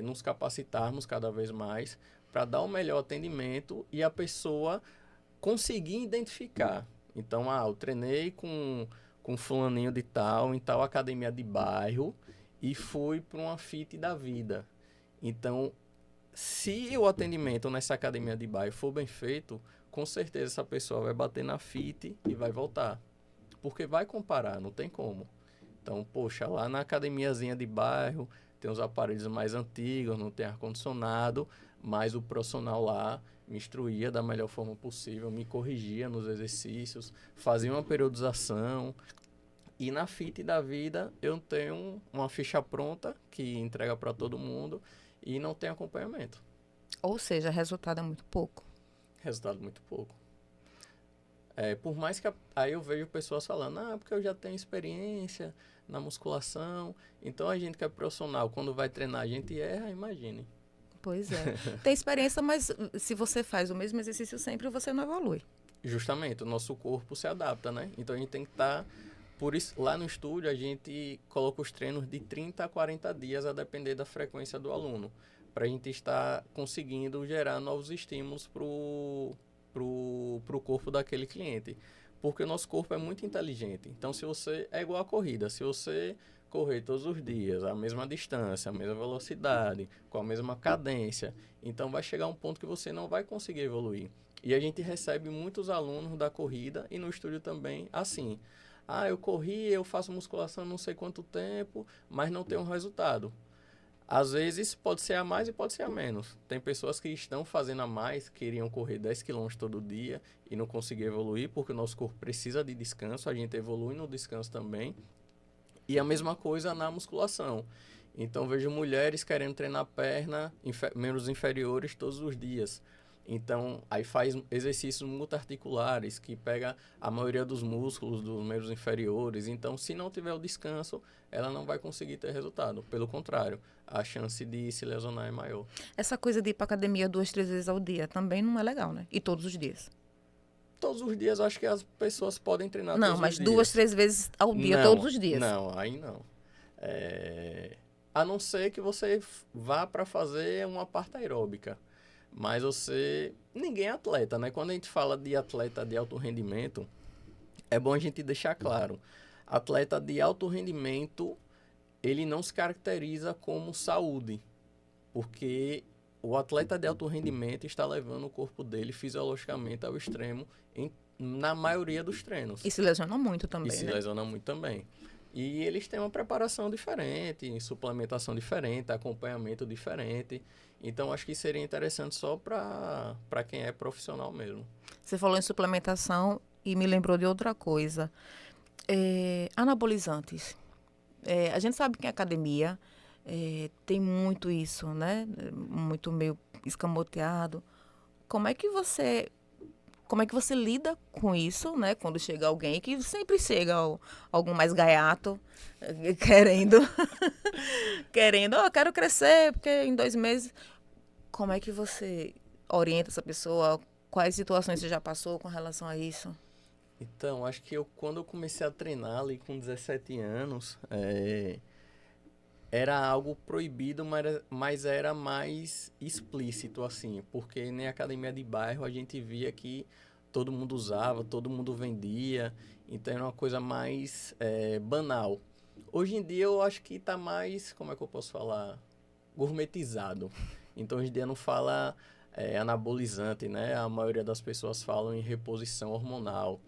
nos capacitarmos cada vez mais para dar o melhor atendimento e a pessoa conseguir identificar. Então, eu treinei com fulaninho de tal, em tal academia de bairro e fui para uma fit da vida. Então, se o atendimento nessa academia de bairro for bem feito, com certeza essa pessoa vai bater na fit e vai voltar. Porque vai comparar, não tem como. Então, poxa, lá na academiazinha de bairro tem os aparelhos mais antigos, não tem ar-condicionado, mas o profissional lá me instruía da melhor forma possível, me corrigia nos exercícios, fazia uma periodização. E na fit da vida eu tenho uma ficha pronta que entrega para todo mundo e não tem acompanhamento. Ou seja, resultado é muito pouco. Resultado muito pouco. Por mais que aí eu vejo pessoas falando, porque eu já tenho experiência na musculação, então a gente que é profissional, quando vai treinar, a gente erra, imagine. Pois é. Tem experiência, mas se você faz o mesmo exercício sempre, você não evolui. Justamente, o nosso corpo se adapta, né? Então a gente tem que estar... Por isso, lá no estúdio, a gente coloca os treinos de 30 a 40 dias, a depender da frequência do aluno, para a gente estar conseguindo gerar novos estímulos pro corpo daquele cliente. Porque o nosso corpo é muito inteligente. Então, se você... É igual a corrida. Se você correr todos os dias, a mesma distância, a mesma velocidade, com a mesma cadência, então vai chegar um ponto que você não vai conseguir evoluir. E a gente recebe muitos alunos da corrida e no estúdio também assim. Eu corri, eu faço musculação não sei quanto tempo, mas não tenho um resultado. Às vezes pode ser a mais e pode ser a menos. Tem pessoas que estão fazendo a mais, queriam correr 10 quilômetros todo dia e não conseguiam evoluir porque o nosso corpo precisa de descanso, a gente evolui no descanso também. E a mesma coisa na musculação. Então vejo mulheres querendo treinar perna, membros inferiores todos os dias. Então, aí faz exercícios multiarticulares, que pega a maioria dos músculos dos membros inferiores. Então, se não tiver o descanso, ela não vai conseguir ter resultado. Pelo contrário, a chance de se lesionar é maior. Essa coisa de ir para academia 2, 3 vezes ao dia também não é legal, né? E todos os dias. Todos os dias, eu acho que as pessoas podem treinar Não, todos mas os dias. 2, 3 vezes ao dia, Não, todos os dias. Não, aí não. A não ser que você vá para fazer uma parte aeróbica. Mas ninguém é atleta, né? Quando a gente fala de atleta de alto rendimento, é bom a gente deixar claro. Atleta de alto rendimento, ele não se caracteriza como saúde. Porque o atleta de alto rendimento está levando o corpo dele fisiologicamente ao extremo na maioria dos treinos. E se lesiona muito também, E se lesiona muito também. E eles têm uma preparação diferente, suplementação diferente, acompanhamento diferente. Então, acho que seria interessante só para quem é profissional mesmo. Você falou em suplementação e me lembrou de outra coisa. Anabolizantes. A gente sabe que em academia tem muito isso, né? Muito meio escamoteado. Como é que você lida com isso, né? Quando chega alguém, que sempre chega algum mais gaiato, querendo, quero crescer, porque em 2 meses... Como é que você orienta essa pessoa? Quais situações você já passou com relação a isso? Então, acho que quando eu comecei a treinar ali com 17 anos, era algo proibido, mas era mais explícito, assim, porque na academia de bairro a gente via que todo mundo usava, todo mundo vendia, então era uma coisa mais banal. Hoje em dia eu acho que está mais, como é que eu posso falar? gourmetizado. Então, hoje em dia não fala anabolizante, né? A maioria das pessoas falam em reposição hormonal.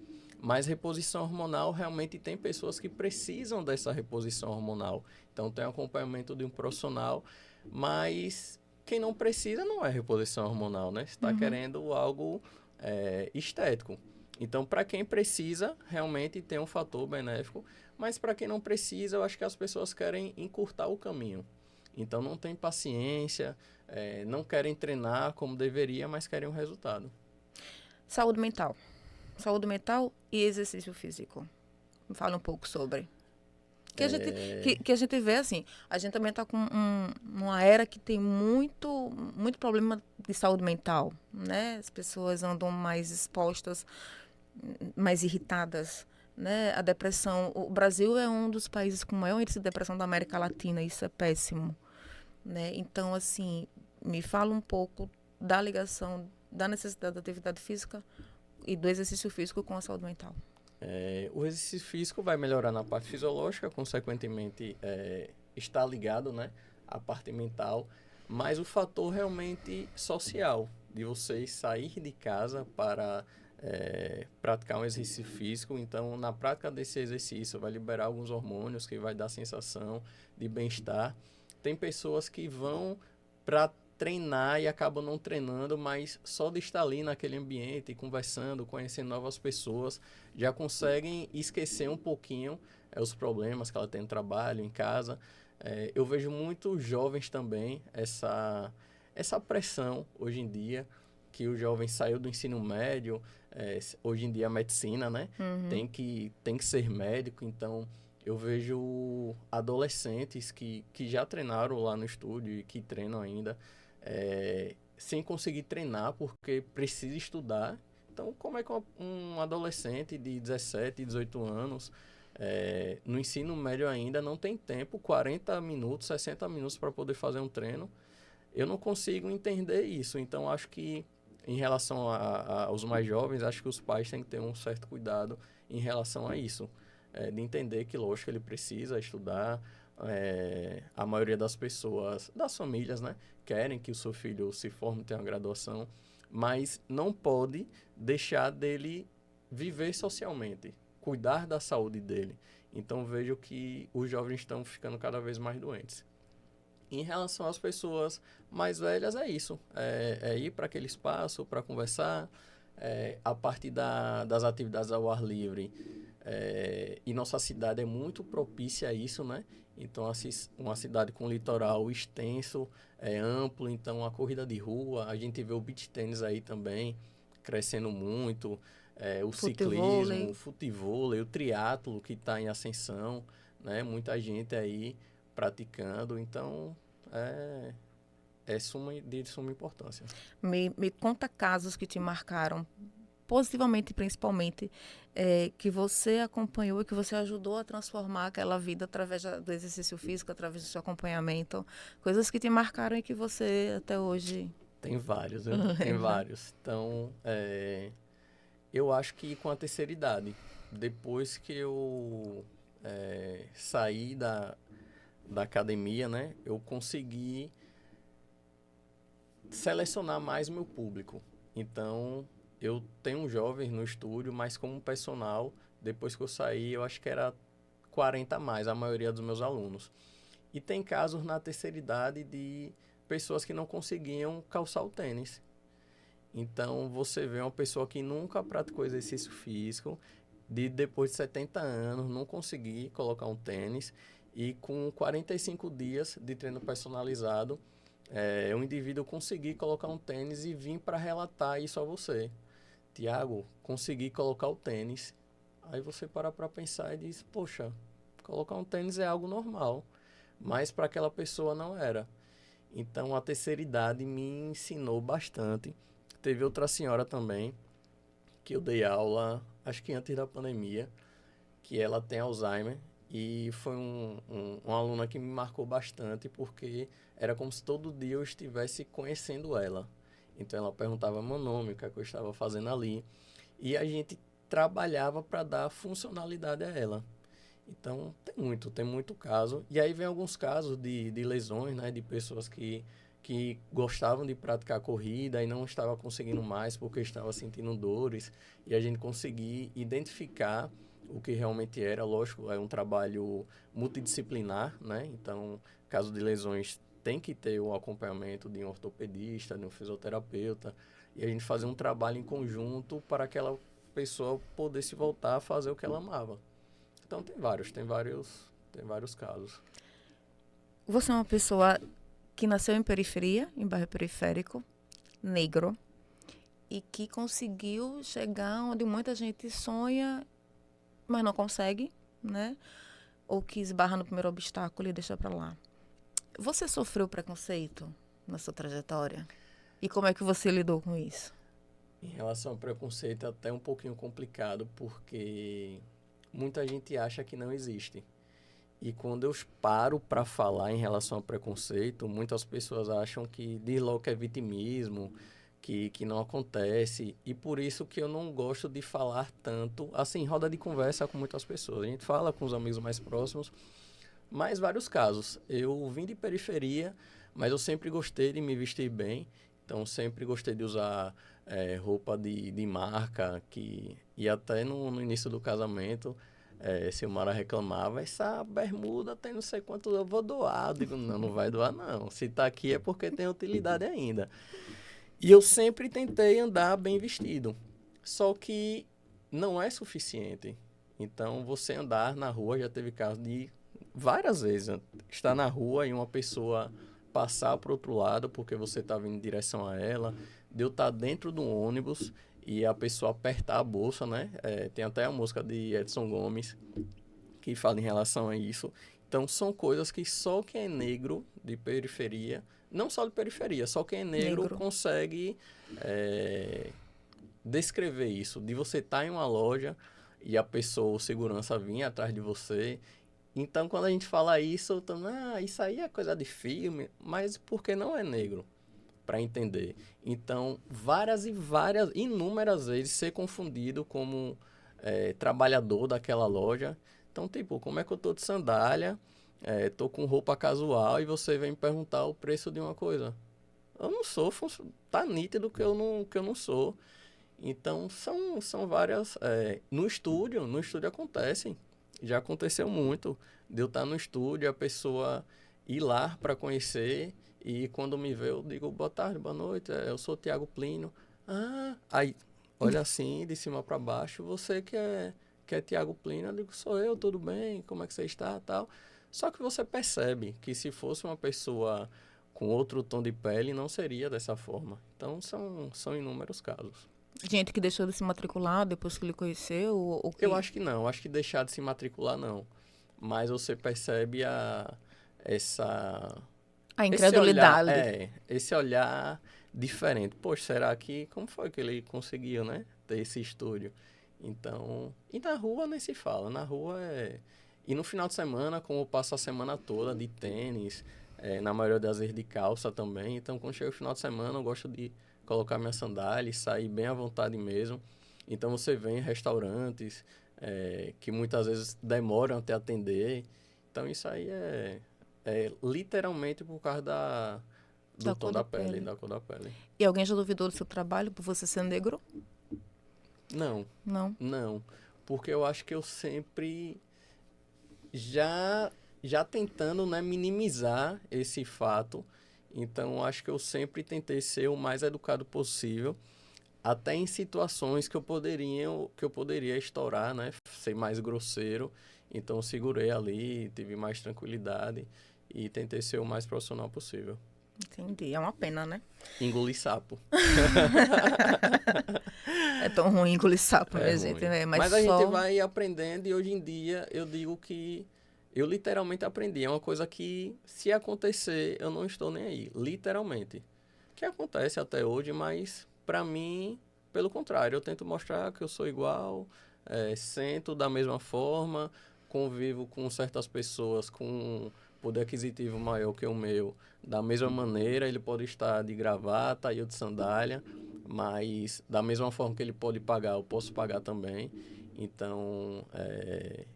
Mas reposição hormonal, realmente tem pessoas que precisam dessa reposição hormonal. Então, tem acompanhamento de um profissional, mas quem não precisa não é reposição hormonal, né? Você está querendo algo estético. Então, para quem precisa, realmente tem um fator benéfico, mas para quem não precisa, eu acho que as pessoas querem encurtar o caminho. Então, não tem paciência, não querem treinar como deveria, mas querem um resultado. Saúde mental. Saúde mental e exercício físico. Me fala um pouco sobre. Que a gente vê assim, a gente também está com uma era que tem muito problema de saúde mental, né? As pessoas andam mais expostas, mais irritadas, né? A depressão. O Brasil é um dos países com maior índice de depressão da América Latina, isso é péssimo, né? Então, assim, me fala um pouco da ligação da necessidade da atividade física e do exercício físico com a saúde mental. O exercício físico vai melhorar na parte fisiológica, consequentemente está ligado, né, à parte mental, mas o fator realmente social, de você sair de casa para praticar um exercício físico. Então, na prática desse exercício, vai liberar alguns hormônios que vai dar sensação de bem-estar. Tem pessoas que vão para treinar e acabam não treinando, mas só de estar ali naquele ambiente, conversando, conhecendo novas pessoas, já conseguem esquecer um pouquinho os problemas que ela tem no trabalho, em casa. Eu vejo muitos jovens também, essa pressão hoje em dia, que o jovem saiu do ensino médio, hoje em dia a medicina, né? Tem que ser médico, então eu vejo adolescentes que já treinaram lá no estúdio e que treinam ainda, sem conseguir treinar porque precisa estudar. Então, como é que um adolescente de 17, 18 anos, no ensino médio ainda, não tem tempo, 40 minutos, 60 minutos para poder fazer um treino? Eu não consigo entender isso. Então, acho que em relação aos mais jovens, acho que os pais têm que ter um certo cuidado em relação a isso. De entender que, lógico, ele precisa estudar. A maioria das pessoas, das famílias, né, querem que o seu filho se forme, tenha uma graduação, mas não pode deixar dele viver socialmente, cuidar da saúde dele. Então, vejo que os jovens estão ficando cada vez mais doentes. Em relação às pessoas mais velhas, é isso. Ir para aquele espaço para conversar. A parte das atividades ao ar livre. E nossa cidade é muito propícia a isso, né? Então, uma cidade com litoral extenso, amplo. Então, a corrida de rua, a gente vê o beach tennis aí também crescendo muito. O ciclismo, o futevôlei, o triatlo que está em ascensão, né? Muita gente aí praticando. Então, é de suma importância. Me conta casos que te marcaram positivamente, principalmente, que você acompanhou e que você ajudou a transformar aquela vida através do exercício físico, através do seu acompanhamento. Coisas que te marcaram e que você até hoje... Tem vários, viu? Tem vários. Então, eu acho que com a terceira idade, depois que eu saí da academia, né, eu consegui selecionar mais o meu público. Então, eu tenho jovens no estúdio, mas como personal, depois que eu saí, eu acho que era 40 a mais, a maioria dos meus alunos. E tem casos na terceira idade de pessoas que não conseguiam calçar o tênis. Então, você vê uma pessoa que nunca praticou exercício físico, depois de 70 anos, não conseguir colocar um tênis, e com 45 dias de treino personalizado, o indivíduo conseguir colocar um tênis e vir para relatar isso a você. Tiago, consegui colocar o tênis. Aí você para pensar e diz, poxa, colocar um tênis é algo normal, mas para aquela pessoa não era. Então, a terceira idade me ensinou bastante. Teve outra senhora também, que eu dei aula, acho que antes da pandemia, que ela tem Alzheimer, e foi uma aluna que me marcou bastante, porque era como se todo dia eu estivesse conhecendo ela. Então, ela perguntava meu nome, o que é que eu estava fazendo ali, e a gente trabalhava para dar funcionalidade a ela. Então, tem muito caso. E aí vem alguns casos de lesões, né? De pessoas que gostavam de praticar corrida e não estava conseguindo mais porque estava sentindo dores. E a gente conseguir identificar o que realmente era. Lógico, é um trabalho multidisciplinar, né? Então, caso de lesões, tem que ter o acompanhamento de um ortopedista, de um fisioterapeuta. E a gente fazer um trabalho em conjunto para aquela pessoa poder se voltar a fazer o que ela amava. Então tem vários casos. Você é uma pessoa que nasceu em periferia, em bairro periférico, negro, e que conseguiu chegar onde muita gente sonha, mas não consegue, né? Ou que esbarra no primeiro obstáculo e deixa pra lá. Você sofreu preconceito na sua trajetória? E como é que você lidou com isso? Em relação ao preconceito, é até um pouquinho complicado, porque muita gente acha que não existe. E quando eu paro para falar em relação ao preconceito, muitas pessoas acham que diz logo que é vitimismo, que não acontece. E por isso que eu não gosto de falar tanto, assim, roda de conversa com muitas pessoas. A gente fala com os amigos mais próximos, mas vários casos. Eu vim de periferia, mas eu sempre gostei de me vestir bem. Então, sempre gostei de usar roupa de marca. E até no início do casamento, Silmara reclamava, essa bermuda tem não sei quanto, eu vou doar. Eu digo, não, não vai doar não. Se tá aqui é porque tem utilidade ainda. E eu sempre tentei andar bem vestido. Só que não é suficiente. Então, você andar na rua, já teve caso de várias vezes estar na rua e uma pessoa passar para o outro lado porque você estava indo em direção a ela, de eu estar dentro do ônibus e a pessoa apertar a bolsa, né? Tem até a música de Edson Gomes que fala em relação a isso. Então, são coisas que só quem é negro de periferia, não só de periferia, só quem é negro Negro. consegue descrever isso. De você estar em uma loja e a pessoa, o segurança, vir atrás de você. Então, quando a gente fala isso, isso aí é coisa de filme, mas porque não é negro, para entender. Então, várias e várias, inúmeras vezes ser confundido como trabalhador daquela loja. Então, tipo, como é que eu tô de sandália, tô com roupa casual e você vem me perguntar o preço de uma coisa? Eu não sou, tá nítido que eu não sou. Então, são várias. No estúdio acontecem. Já aconteceu muito de eu estar no estúdio, a pessoa ir lá para conhecer, e quando me vê, eu digo boa tarde, boa noite, eu sou o Thiago Plínio. Aí olha assim, de cima para baixo, você que é Thiago Plínio? Eu digo, sou eu, tudo bem, como é que você está, tal. Só que você percebe que se fosse uma pessoa com outro tom de pele, não seria dessa forma. Então, são inúmeros casos. Gente que deixou de se matricular depois que lhe conheceu, ou Eu que... acho que não, acho que deixar de se matricular não. Mas você percebe essa, A incredulidade. esse olhar diferente. Poxa, será que, como foi que ele conseguiu, né, ter esse estúdio? Então, e na rua nem se fala, na rua E no final de semana, como eu passo a semana toda de tênis, na maioria das vezes de calça também, então quando chega o final de semana eu gosto de colocar minha sandália e sair bem à vontade mesmo. Então você vê em restaurantes que muitas vezes demoram até atender. Então isso aí é literalmente por causa do Da tom cor da da pele, pele. da cor da pele. E alguém já duvidou do seu trabalho por você ser negro? Não, Não. não. Porque eu acho que eu sempre já, já tentando, né, minimizar esse fato. Então, eu acho que eu sempre tentei ser o mais educado possível, até em situações que eu poderia estourar, né, ser mais grosseiro. Então, eu segurei ali, tive mais tranquilidade e tentei ser o mais profissional possível. Entendi. É uma pena, né? Engoli sapo. É tão ruim engolir sapo, É minha gente, ruim. né? Mas Mas a gente só... vai aprendendo e hoje em dia eu digo que eu literalmente aprendi. É uma coisa que, se acontecer, eu não estou nem aí. Literalmente. Que acontece até hoje, mas pra mim, pelo contrário, eu tento mostrar que eu sou igual, sento da mesma forma, convivo com certas pessoas com poder aquisitivo maior que o meu da mesma maneira. Ele pode estar de gravata e eu de sandália, mas da mesma forma que ele pode pagar, eu posso pagar também. Então,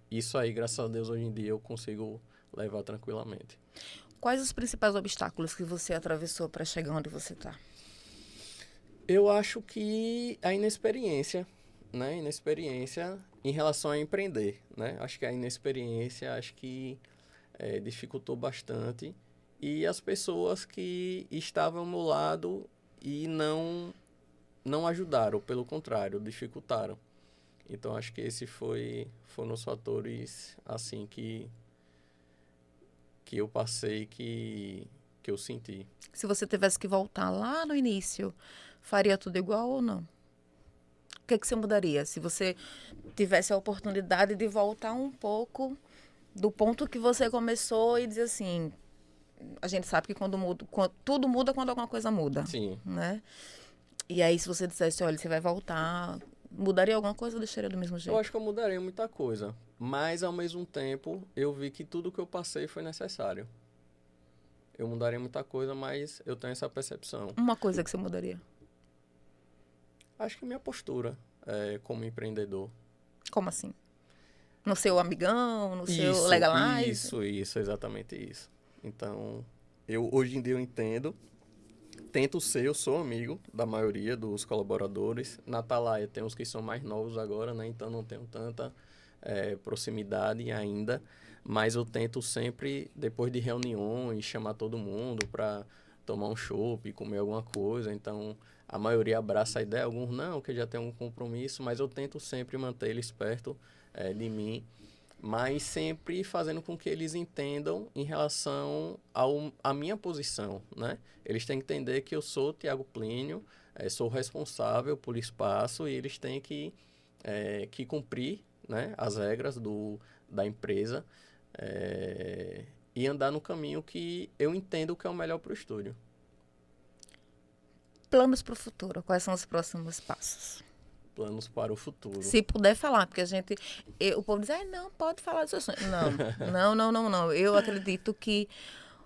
isso aí, graças a Deus, hoje em dia eu consigo levar tranquilamente. Quais os principais obstáculos que você atravessou para chegar onde você está? Eu acho que a inexperiência, né? Inexperiência em relação a empreender, né? Acho que a inexperiência, dificultou bastante. E as pessoas que estavam ao meu lado e não ajudaram, pelo contrário, dificultaram. Então, acho que esse foram os fatores, assim, que eu passei, que eu senti. Se você tivesse que voltar lá no início, faria tudo igual ou não? O que você mudaria se você tivesse a oportunidade de voltar um pouco do ponto que você começou e dizer assim, a gente sabe que tudo muda quando alguma coisa muda, Sim. né? E aí se você dissesse, olha, você vai voltar, mudaria alguma coisa ou deixaria do mesmo Eu jeito? acho que eu mudaria muita coisa. Mas, ao mesmo tempo, eu vi que tudo que eu passei foi necessário. Eu mudaria muita coisa, mas eu tenho essa percepção. Uma coisa que você mudaria. Acho que minha postura como empreendedor. Como assim? No seu amigão, no seu Legalize? Isso, exatamente isso. Então, hoje em dia eu entendo, eu sou amigo da maioria dos colaboradores. Na Atalaia tem uns que são mais novos agora, né? Então não tenho tanta proximidade ainda. Mas eu tento sempre, depois de reuniões, chamar todo mundo para tomar um chopp, comer alguma coisa. Então, a maioria abraça a ideia, alguns não, que já tem um compromisso, mas eu tento sempre manter eles perto de mim, mas sempre fazendo com que eles entendam em relação à minha posição, né? Eles têm que entender que eu sou o Thiago Plínio, sou responsável por espaço e eles têm que cumprir, né, as regras da empresa e andar no caminho que eu entendo que é o melhor para o estúdio. Planos para o futuro, quais são os próximos passos? Planos para o futuro. Se puder falar, porque o povo diz, não, pode falar dos seus sonhos. Não. Eu acredito que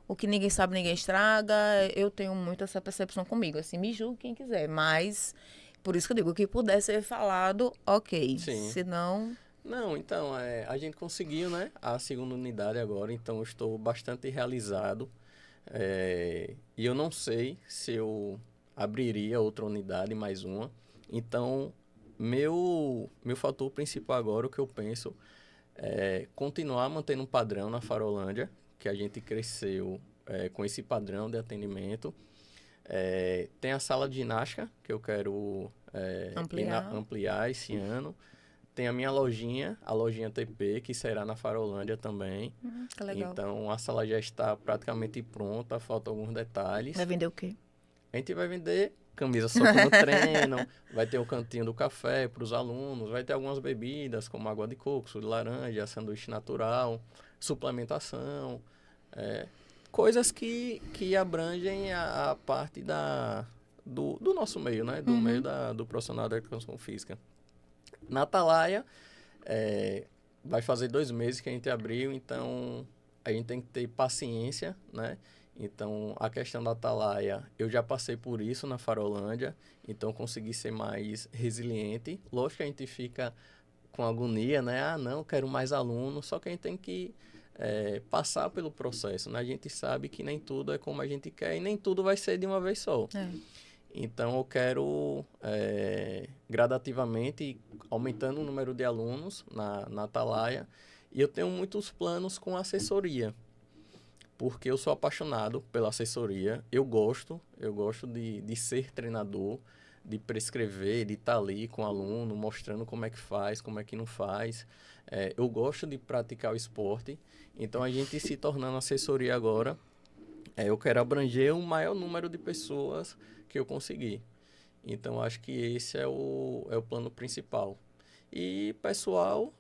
o que ninguém sabe, ninguém estraga. Eu tenho muito essa percepção comigo. Assim, me julgue quem quiser, mas por isso que eu digo, o que puder ser falado, ok. Sim. Se não... Não, então, a gente conseguiu, né, a segunda unidade agora, então eu estou bastante realizado. E eu não sei se eu abriria outra unidade, mais uma. Então, meu fator principal agora, o que eu penso, é continuar mantendo um padrão na Farolândia, que a gente cresceu com esse padrão de atendimento. Tem a sala de ginástica, que eu quero ampliar esse ano. Tem a minha lojinha, a lojinha TP, que será na Farolândia também. Que legal. Então, a sala já está praticamente pronta, faltam alguns detalhes. Vai vender o quê? A gente vai vender camisa soco no treino, vai ter o cantinho do café para os alunos, vai ter algumas bebidas, como água de coco, suco de laranja, sanduíche natural, suplementação, coisas que abrangem a parte do nosso meio, né? Do meio do profissional da educação física. Na Atalaia, vai fazer 2 meses que a gente abriu, então a gente tem que ter paciência, né? Então, a questão da Atalaia, eu já passei por isso na Farolândia, então consegui ser mais resiliente. Lógico que a gente fica com agonia, né? Ah, não, quero mais alunos, só que a gente tem que passar pelo processo, né? A gente sabe que nem tudo é como a gente quer e nem tudo vai ser de uma vez só. Então, eu quero gradativamente aumentando o número de alunos na Atalaia. E eu tenho muitos planos com assessoria, porque eu sou apaixonado pela assessoria. Eu gosto de ser treinador, de prescrever, de estar ali com o aluno, mostrando como é que faz, como é que não faz. Eu gosto de praticar o esporte. Então, a gente se tornando assessoria agora, eu quero abranger o maior número de pessoas que eu conseguir. Então, acho que esse é o plano principal. E, pessoal,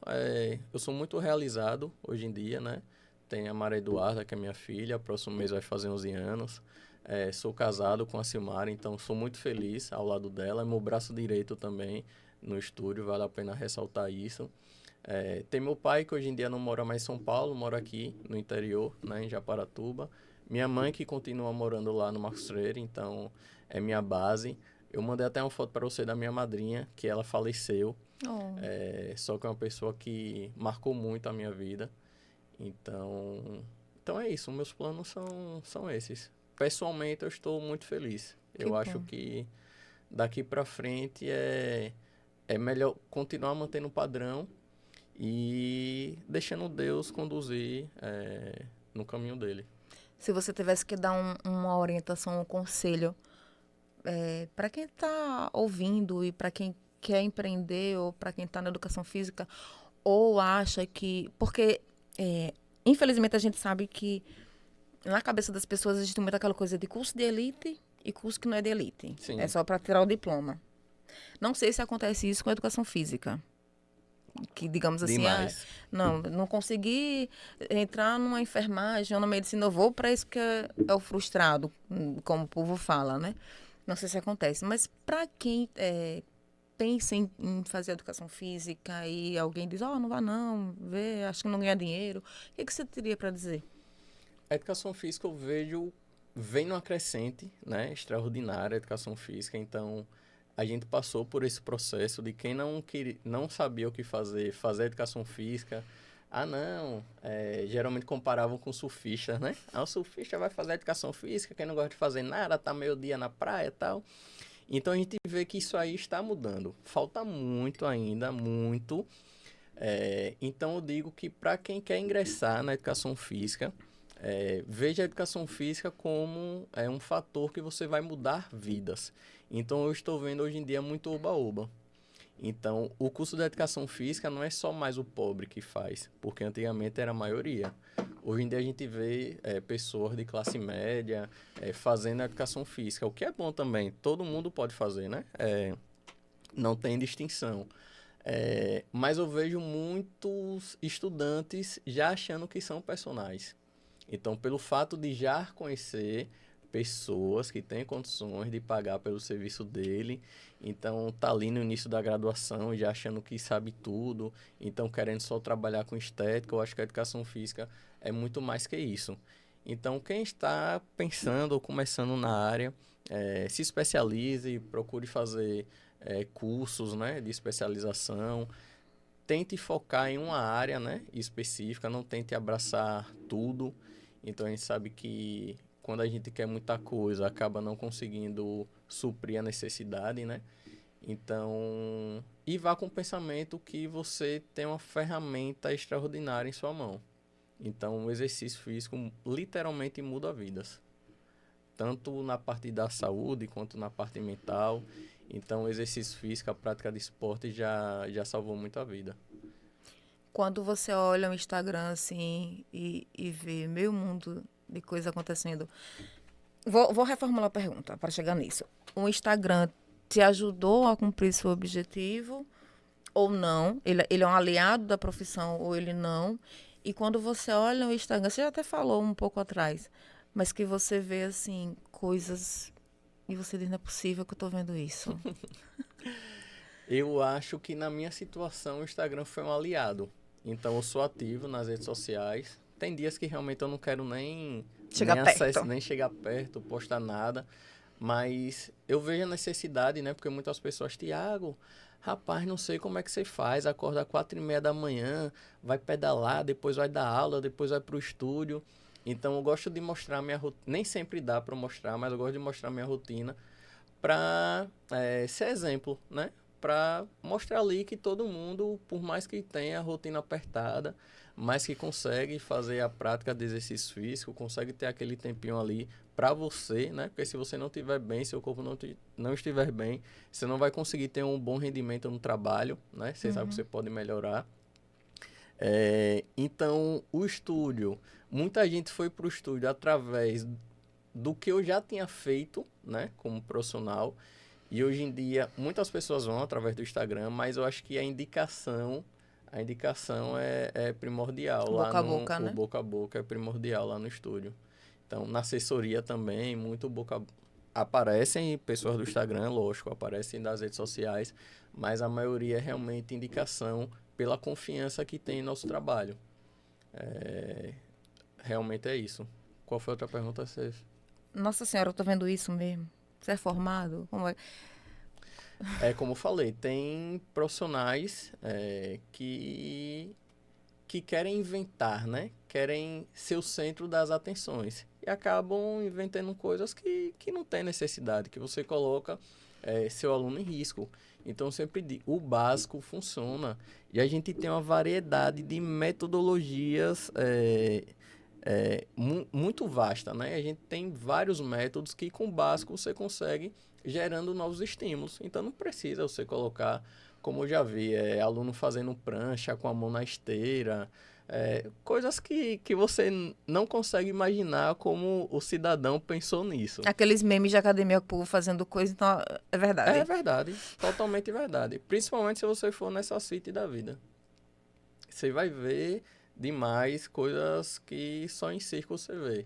eu sou muito realizado hoje em dia, né? Tem a Maria Eduarda, que é minha filha, próximo mês vai fazer 11 anos. Sou casado com a Silmara, então sou muito feliz ao lado dela. É meu braço direito também no estúdio, vale a pena ressaltar isso. Tem meu pai, que hoje em dia não mora mais em São Paulo, mora aqui no interior, né, em Japaratuba. Minha mãe, que continua morando lá no Marcos Freire, então é minha base. Eu mandei até uma foto para você da minha madrinha, que ela faleceu. Oh, Só que é uma pessoa que marcou muito a minha vida. Então é isso. Meus planos são esses. Pessoalmente, eu estou muito feliz. que Eu acho bom. que daqui para frente é melhor continuar mantendo o padrão e deixando Deus conduzir no caminho dele. Se você tivesse que dar uma orientação, um conselho para quem está ouvindo e para quem quer empreender ou para quem está na educação física ou acha que... Porque, infelizmente, a gente sabe que na cabeça das pessoas existe muito aquela coisa de curso de elite e curso que não é de elite. É Sim, só para tirar o diploma. Não sei se acontece isso com a educação física. Que, digamos assim, demais. não consegui entrar numa enfermagem ou na medicina, eu vou para isso que é o frustrado, como o povo fala, né? Não sei se acontece, mas para quem pensa em fazer educação física e alguém diz, não vá não, vê, acho que não ganha dinheiro, o que você teria para dizer? A educação física eu vejo vem numa crescente, né, extraordinária a educação física. Então, a gente passou por esse processo de quem não sabia o que fazer educação física. Ah, não, geralmente comparavam com surfista, né? Ah, o surfista vai fazer educação física, quem não gosta de fazer nada, tá meio dia na praia e tal. Então, a gente vê que isso aí está mudando. Falta muito ainda, muito. Então, eu digo que para quem quer ingressar na educação física, veja a educação física como um fator que você vai mudar vidas. Então, eu estou vendo hoje em dia muito oba-oba. Então, o curso de educação física não é só mais o pobre que faz, porque antigamente era a maioria. Hoje em dia a gente vê pessoas de classe média fazendo a educação física, o que é bom também. Todo mundo pode fazer, né? Não tem distinção. Mas eu vejo muitos estudantes já achando que são personagens. Então, pelo fato de já conhecer pessoas que têm condições de pagar pelo serviço dele, então tá ali no início da graduação já achando que sabe tudo, então querendo só trabalhar com estética, eu acho que a educação física é muito mais que isso. Então, quem está pensando ou começando na área, se especialize, procure fazer cursos, né, de especialização, tente focar em uma área, né, específica, não tente abraçar tudo. Então a gente sabe que quando a gente quer muita coisa, acaba não conseguindo suprir a necessidade, né? Então, e vá com o pensamento que você tem uma ferramenta extraordinária em sua mão. Então, o exercício físico literalmente muda vidas, tanto na parte da saúde quanto na parte mental. Então, o exercício físico, a prática de esporte já salvou muito a vida. Quando você olha o Instagram assim e vê meio mundo de coisa acontecendo. Vou reformular a pergunta para chegar nisso. O Instagram te ajudou a cumprir seu objetivo ou não? Ele é um aliado da profissão ou ele não? E quando você olha o Instagram, você já até falou um pouco atrás, mas que você vê assim coisas e você diz, não é possível que eu tô vendo isso. Eu acho que na minha situação o Instagram foi um aliado. Então eu sou ativo nas redes sociais. Tem dias que realmente eu não quero Chegar nem acesso, perto. nem chegar perto, postar nada. Mas eu vejo a necessidade, né? Porque muitas pessoas, Tiago, rapaz, não sei como é que você faz. Acorda às 4:30 da manhã, vai pedalar, depois vai dar aula, depois vai pro estúdio. Então eu gosto de mostrar minha rotina. Nem sempre dá para mostrar, mas eu gosto de mostrar minha rotina para ser exemplo, né? Para mostrar ali que todo mundo, por mais que tenha a rotina apertada, mas que consegue fazer a prática de exercício físico, consegue ter aquele tempinho ali para você, né? Porque se você não estiver bem, seu corpo não estiver bem, você não vai conseguir ter um bom rendimento no trabalho, né? Você sabe que você pode melhorar. Então, o estúdio, muita gente foi para o estúdio através do que eu já tinha feito, né, como profissional. E hoje em dia, muitas pessoas vão através do Instagram, mas eu acho que a indicação é primordial lá Boca a no boca, o né? boca a boca é primordial lá no estúdio. Então, na assessoria também, muito aparecem pessoas do Instagram, lógico, aparecem das redes sociais, mas a maioria é realmente indicação pela confiança que tem em nosso trabalho. É, realmente é isso. Qual foi a outra pergunta? Você... Nossa Senhora, eu tô vendo isso mesmo. Você é formado? Como é? É como eu falei, tem profissionais que querem inventar, né? Querem ser o centro das atenções. E acabam inventando coisas que não tem necessidade, que você coloca seu aluno em risco. Então, eu sempre digo, o básico funciona. E a gente tem uma variedade de metodologias muito vasta, né? A gente tem vários métodos que com o básico você consegue gerando novos estímulos. Então, não precisa você colocar, como eu já vi, aluno fazendo prancha com a mão na esteira, coisas que você não consegue imaginar como o cidadão pensou nisso. Aqueles memes de academia com o povo fazendo coisa, então é É verdade. verdade, totalmente verdade. Principalmente se você for nessa city da vida. Você vai ver demais coisas que só em circo você vê.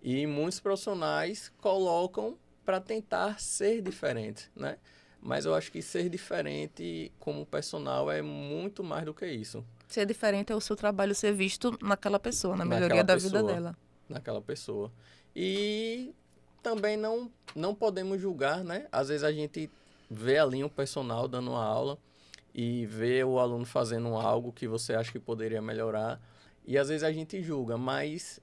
E muitos profissionais colocam para tentar ser diferente, né? Mas eu acho que ser diferente como personal é muito mais do que isso. Ser diferente é o seu trabalho ser visto naquela pessoa, na melhoria Naquela da vida pessoa. dela. Naquela pessoa. E também não podemos julgar, né? Às vezes a gente vê ali um personal dando uma aula e vê o aluno fazendo algo que você acha que poderia melhorar. E às vezes a gente julga, mas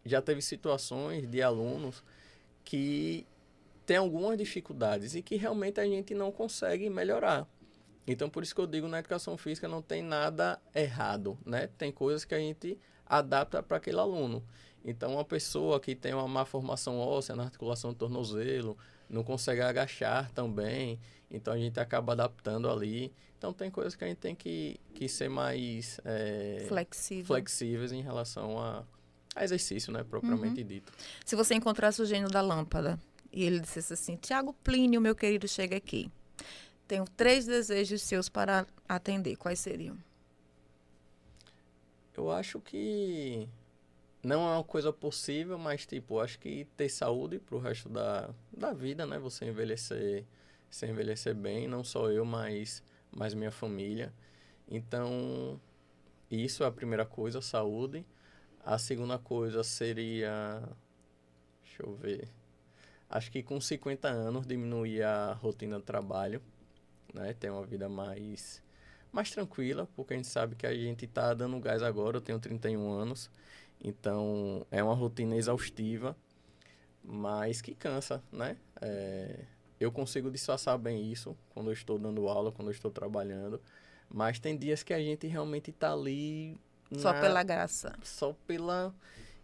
já teve situações de alunos que têm algumas dificuldades e que realmente a gente não consegue melhorar. Então, por isso que eu digo, na educação física não tem nada errado, né? Tem coisas que a gente adapta para aquele aluno. Então, uma pessoa que tem uma má formação óssea na articulação do tornozelo, não consegue agachar também, então a gente acaba adaptando ali. Então, tem coisas que a gente tem que ser mais Flexível. flexíveis em relação a exercício, né? Uhum. Propriamente dito. Se você encontrasse o gênio da lâmpada e ele dissesse assim, Tiago Plínio, meu querido, chega aqui. Tenho 3 desejos seus para atender. Quais seriam? Eu acho que não é uma coisa possível, mas, tipo, acho que ter saúde pro resto da vida, né? Você envelhecer bem, não só eu, mas minha família. Então, isso é a primeira coisa, saúde. A segunda coisa seria, deixa eu ver, acho que com 50 anos diminuir a rotina de trabalho, né? Ter uma vida mais tranquila, porque a gente sabe que a gente tá dando gás agora, eu tenho 31 anos, então é uma rotina exaustiva, mas que cansa, né? Eu consigo disfarçar bem isso quando eu estou dando aula, quando eu estou trabalhando, mas tem dias que a gente realmente tá ali Só pela graça. só pela...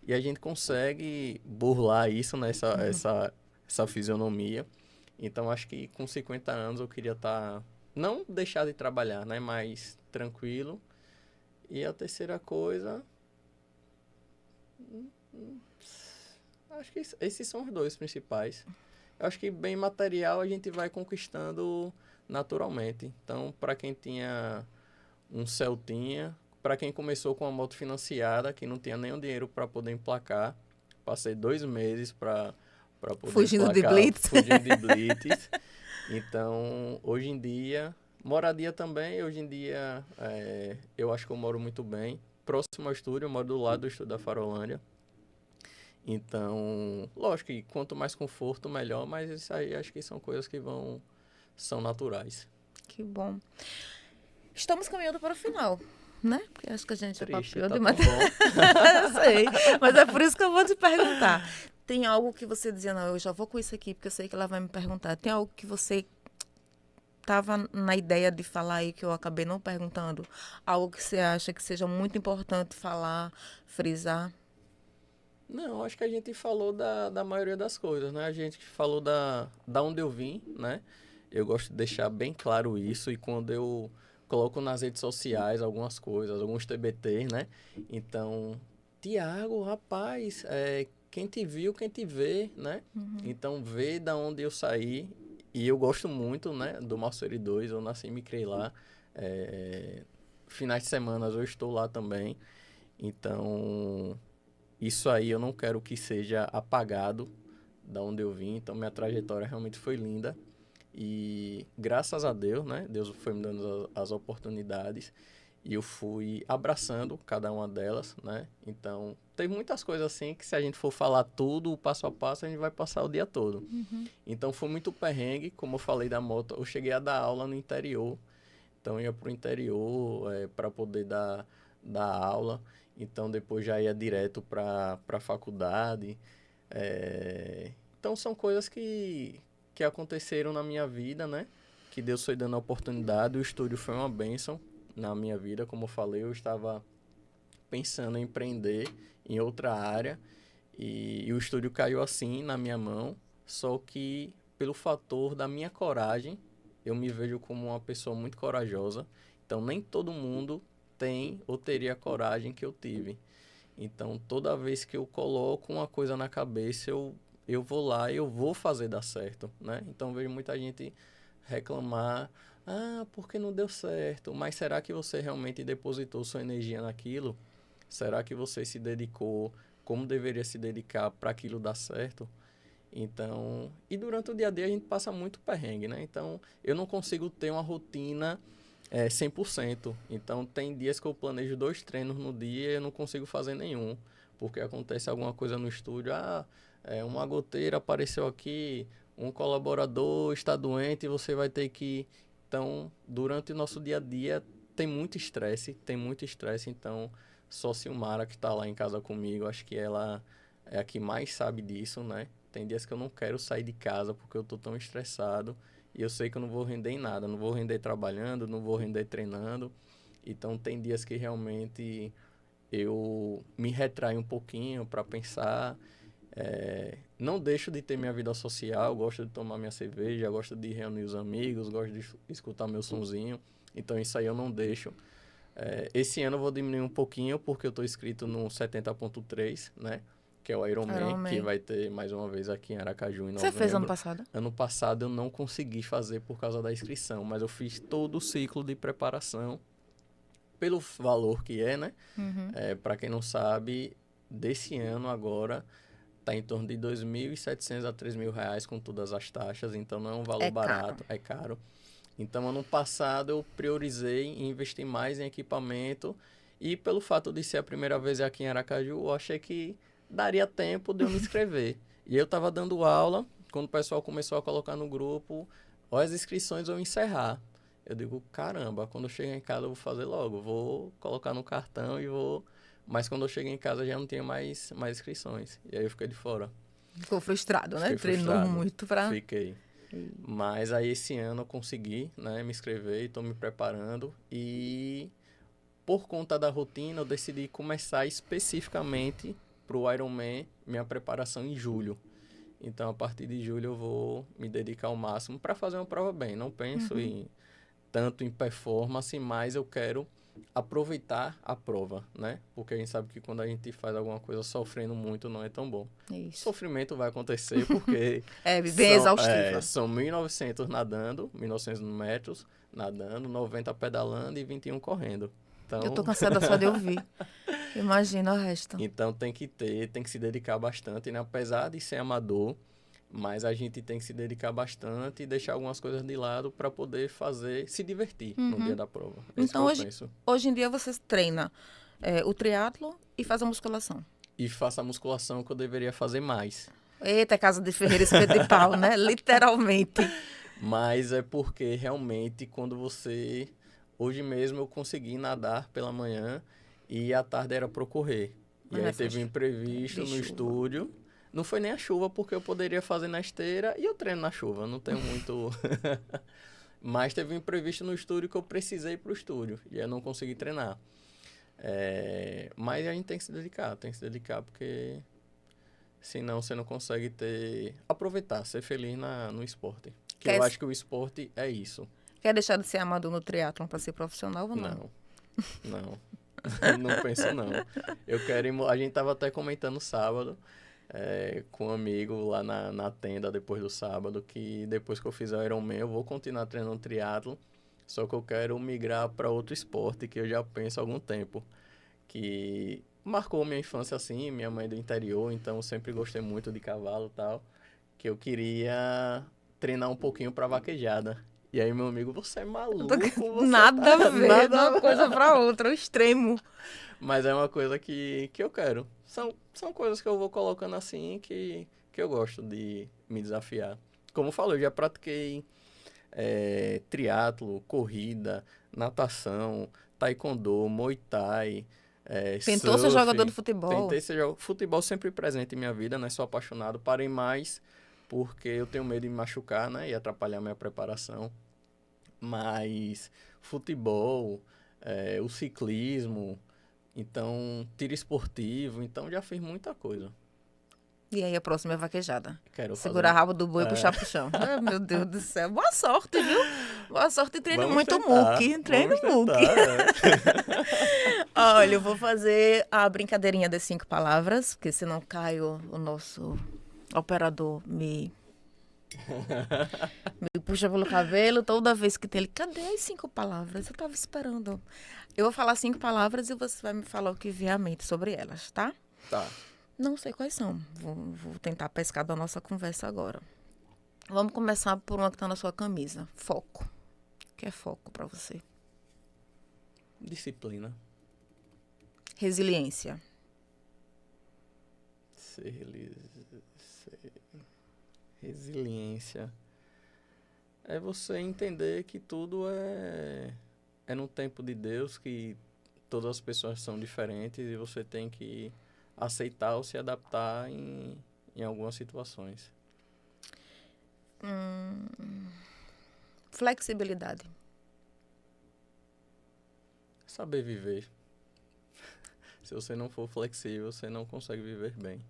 E a gente consegue burlar isso, né? Essa fisionomia. Então, acho que com 50 anos eu queria estar... Não deixar de trabalhar, né? Mas tranquilo. E a terceira coisa... Acho que esses são os dois principais. Eu acho que bem material a gente vai conquistando naturalmente. Então, para quem tinha um Celtinha, para quem começou com uma moto financiada, que não tinha nenhum dinheiro para poder emplacar, passei 2 meses para poder Fugindo de emplacar, blitz. fugindo de blitz. Então, hoje em dia, moradia também, hoje em dia, eu acho que eu moro muito bem. Próximo ao estúdio, eu moro do lado do estúdio da Farolândia. Então, lógico que quanto mais conforto, melhor, mas isso aí acho que são coisas que são naturais. Que bom. Estamos caminhando para o final, né? Porque acho que a gente já Triste, papiou tá demais. tão bom. Eu sei, mas é por isso que eu vou te perguntar. Tem algo que você dizia, não, eu já vou com isso aqui, porque eu sei que ela vai me perguntar. Tem algo que você estava na ideia de falar aí que eu acabei não perguntando? Algo que você acha que seja muito importante falar, frisar? Não, acho que a gente falou da maioria das coisas, né? A gente falou da onde eu vim, né? Eu gosto de deixar bem claro isso e quando eu coloco nas redes sociais algumas coisas, alguns TBTs, né? Então, Tiago, rapaz, quem te viu, quem te vê, né? Então, vê da onde eu saí e eu gosto muito, né? Do Marcelo 2, eu nasci e me criei lá. Finais de semana eu estou lá também. Então, isso aí eu não quero que seja apagado da onde eu vim. Então, minha trajetória realmente foi linda. E graças a Deus, né? Deus foi me dando as oportunidades. E eu fui abraçando cada uma delas, né? Então, tem muitas coisas assim que se a gente for falar tudo, passo a passo, a gente vai passar o dia todo. Então, foi muito perrengue, como eu falei da moto. Eu cheguei a dar aula no interior. Então, eu ia para o interior para poder dar aula. Então, depois já ia direto para a faculdade. Então, são coisas que aconteceram na minha vida, né? Que Deus foi dando a oportunidade. O estúdio foi uma bênção na minha vida. Como eu falei, eu estava pensando em empreender em outra área e o estúdio caiu assim na minha mão, só que pelo fator da minha coragem, eu me vejo como uma pessoa muito corajosa, então nem todo mundo tem ou teria a coragem que eu tive. Então toda vez que eu coloco uma coisa na cabeça, eu vou lá e eu vou fazer dar certo, né? Então vejo muita gente reclamar, porque não deu certo, mas será que você realmente depositou sua energia naquilo? Será que você se dedicou como deveria se dedicar para aquilo dar certo? Então, e durante o dia a dia a gente passa muito perrengue, né? Então, eu não consigo ter uma rotina 100%. Então, tem dias que eu planejo 2 treinos no dia e eu não consigo fazer nenhum, porque acontece alguma coisa no estúdio. Uma goteira apareceu aqui, um colaborador está doente e você vai ter que... Então, durante o nosso dia a dia tem muito estresse, então... Só Silmara, que tá lá em casa comigo, acho que ela é a que mais sabe disso, né? Tem dias que eu não quero sair de casa porque eu tô tão estressado e eu sei que eu não vou render em nada, não vou render trabalhando, não vou render treinando. Então tem dias que realmente eu me retraio um pouquinho para pensar. Não deixo de ter minha vida social, gosto de tomar minha cerveja, gosto de reunir os amigos, gosto de escutar meu sonzinho. Então isso aí eu não deixo. Esse ano eu vou diminuir um pouquinho, porque eu estou inscrito no 70.3, né? Que é o Ironman, que vai ter mais uma vez aqui em Aracaju em novembro. Você fez ano passado? Ano passado eu não consegui fazer por causa da inscrição, mas eu fiz todo o ciclo de preparação pelo valor que é, né? Para quem não sabe, desse ano agora está em torno de 2.700 a 3.000 reais com todas as taxas, então não é um valor barato, é caro. Então, ano passado, eu priorizei investir mais em equipamento e pelo fato de ser a primeira vez aqui em Aracaju, eu achei que daria tempo de eu me inscrever. E eu estava dando aula, quando o pessoal começou a colocar no grupo, as inscrições vão encerrar. Eu digo, caramba, quando eu chegar em casa eu vou fazer logo, vou colocar no cartão e vou... Mas quando eu cheguei em casa já não tinha mais inscrições. E aí eu fiquei de fora. Ficou frustrado, né? Treinou frustrado. muito pra... Fiquei. Mas aí esse ano eu consegui, né, me inscrever e estou me preparando. E por conta da rotina eu decidi começar especificamente para o Ironman minha preparação em julho. Então a partir de julho eu vou me dedicar ao máximo para fazer uma prova bem. Não penso tanto em performance, mas eu quero aproveitar a prova, né? Porque a gente sabe que quando a gente faz alguma coisa sofrendo muito não é tão bom. Isso. Sofrimento vai acontecer porque bem exaustiva. São 1.900 nadando, 1.900 metros nadando, 90 pedalando e 21 correndo. Então... Eu tô cansada só de ouvir. Imagina o resto. Então tem que se dedicar bastante, né? Apesar de ser amador, mas a gente tem que se dedicar bastante e deixar algumas coisas de lado para poder se divertir no dia da prova. Então, hoje em dia você treina o triatlo e faz a musculação. E faço a musculação que eu deveria fazer mais. Eita, casa de ferreira, espeto de pau, né? Literalmente. Mas é porque realmente quando você... Hoje mesmo eu consegui nadar pela manhã e à tarde era para correr. E aí teve um imprevisto no estúdio. Não foi nem a chuva, porque eu poderia fazer na esteira e eu treino na chuva, não tenho muito... Mas teve um imprevisto no estúdio que eu precisei ir pro estúdio e eu não consegui treinar. Mas a gente tem que se dedicar porque senão você não consegue aproveitar, ser feliz no esporte. Eu acho que o esporte é isso. Quer deixar de ser amador no triatlon para ser profissional ou não? Não. Não penso não. A gente tava até comentando sábado, com um amigo lá na tenda depois do sábado, que depois que eu fizer o Ironman eu vou continuar treinando triatlo, só que eu quero migrar para outro esporte que eu já penso há algum tempo, que marcou minha infância assim, minha mãe é do interior, então eu sempre gostei muito de cavalo e tal, que eu queria treinar um pouquinho para vaquejada. E aí, meu amigo, você é maluco, Nada a ver, de nada a uma ver. coisa para outra, o extremo. Mas é uma coisa que eu quero. São coisas que eu vou colocando assim que eu gosto de me desafiar. Como eu falei, eu já pratiquei triatlo, corrida, natação, taekwondo, muay thai, Tentou ser jogador de surf. futebol. Tentei ser futebol sempre presente em minha vida, né? Sou apaixonado. Parei mais porque eu tenho medo de me machucar, né? E atrapalhar minha preparação. Mas futebol, o ciclismo, então tiro esportivo, então já fiz muita coisa. E aí a próxima é vaquejada. Quero Segurar fazer. rabo do boi e puxar pro chão. Ah, meu Deus do céu. Boa sorte, viu? Boa sorte e treine Vamos muito tentar, muque. Treine vamos muque. tentar. Olha, eu vou fazer a brincadeirinha das 5 palavras, porque senão Caio, o nosso operador, me puxa pelo cabelo toda vez que tem ele. Cadê as 5 palavras? Eu tava esperando. Eu vou falar 5 palavras e você vai me falar o que vier à mente sobre elas, tá? Tá. Não sei quais são. Vou tentar pescar da nossa conversa agora. Vamos começar por uma que tá na sua camisa. Foco. O que é foco pra você? Disciplina. Resiliência. Resiliência. É você entender que tudo é no tempo de Deus, que todas as pessoas são diferentes e você tem que aceitar ou se adaptar em algumas situações. Flexibilidade. Saber viver. Se você não for flexível, você não consegue viver bem.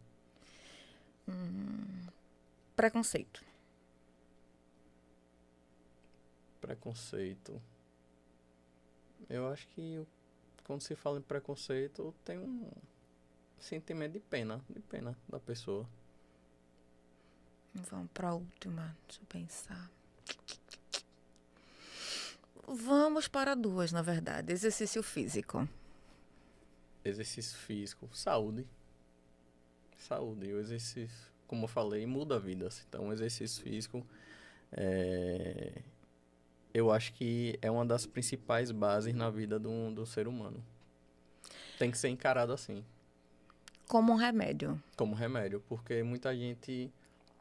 Preconceito. Preconceito. Eu acho que quando se fala em preconceito, tem um sentimento de pena da pessoa. Vamos pra última. Deixa eu pensar. Vamos para 2, na verdade. Exercício físico. Exercício físico, saúde. Saúde. O exercício, como eu falei, muda vidas. Então, o exercício físico, eu acho que é uma das principais bases na vida do ser humano. Tem que ser encarado assim, Como um remédio. como remédio, porque muita gente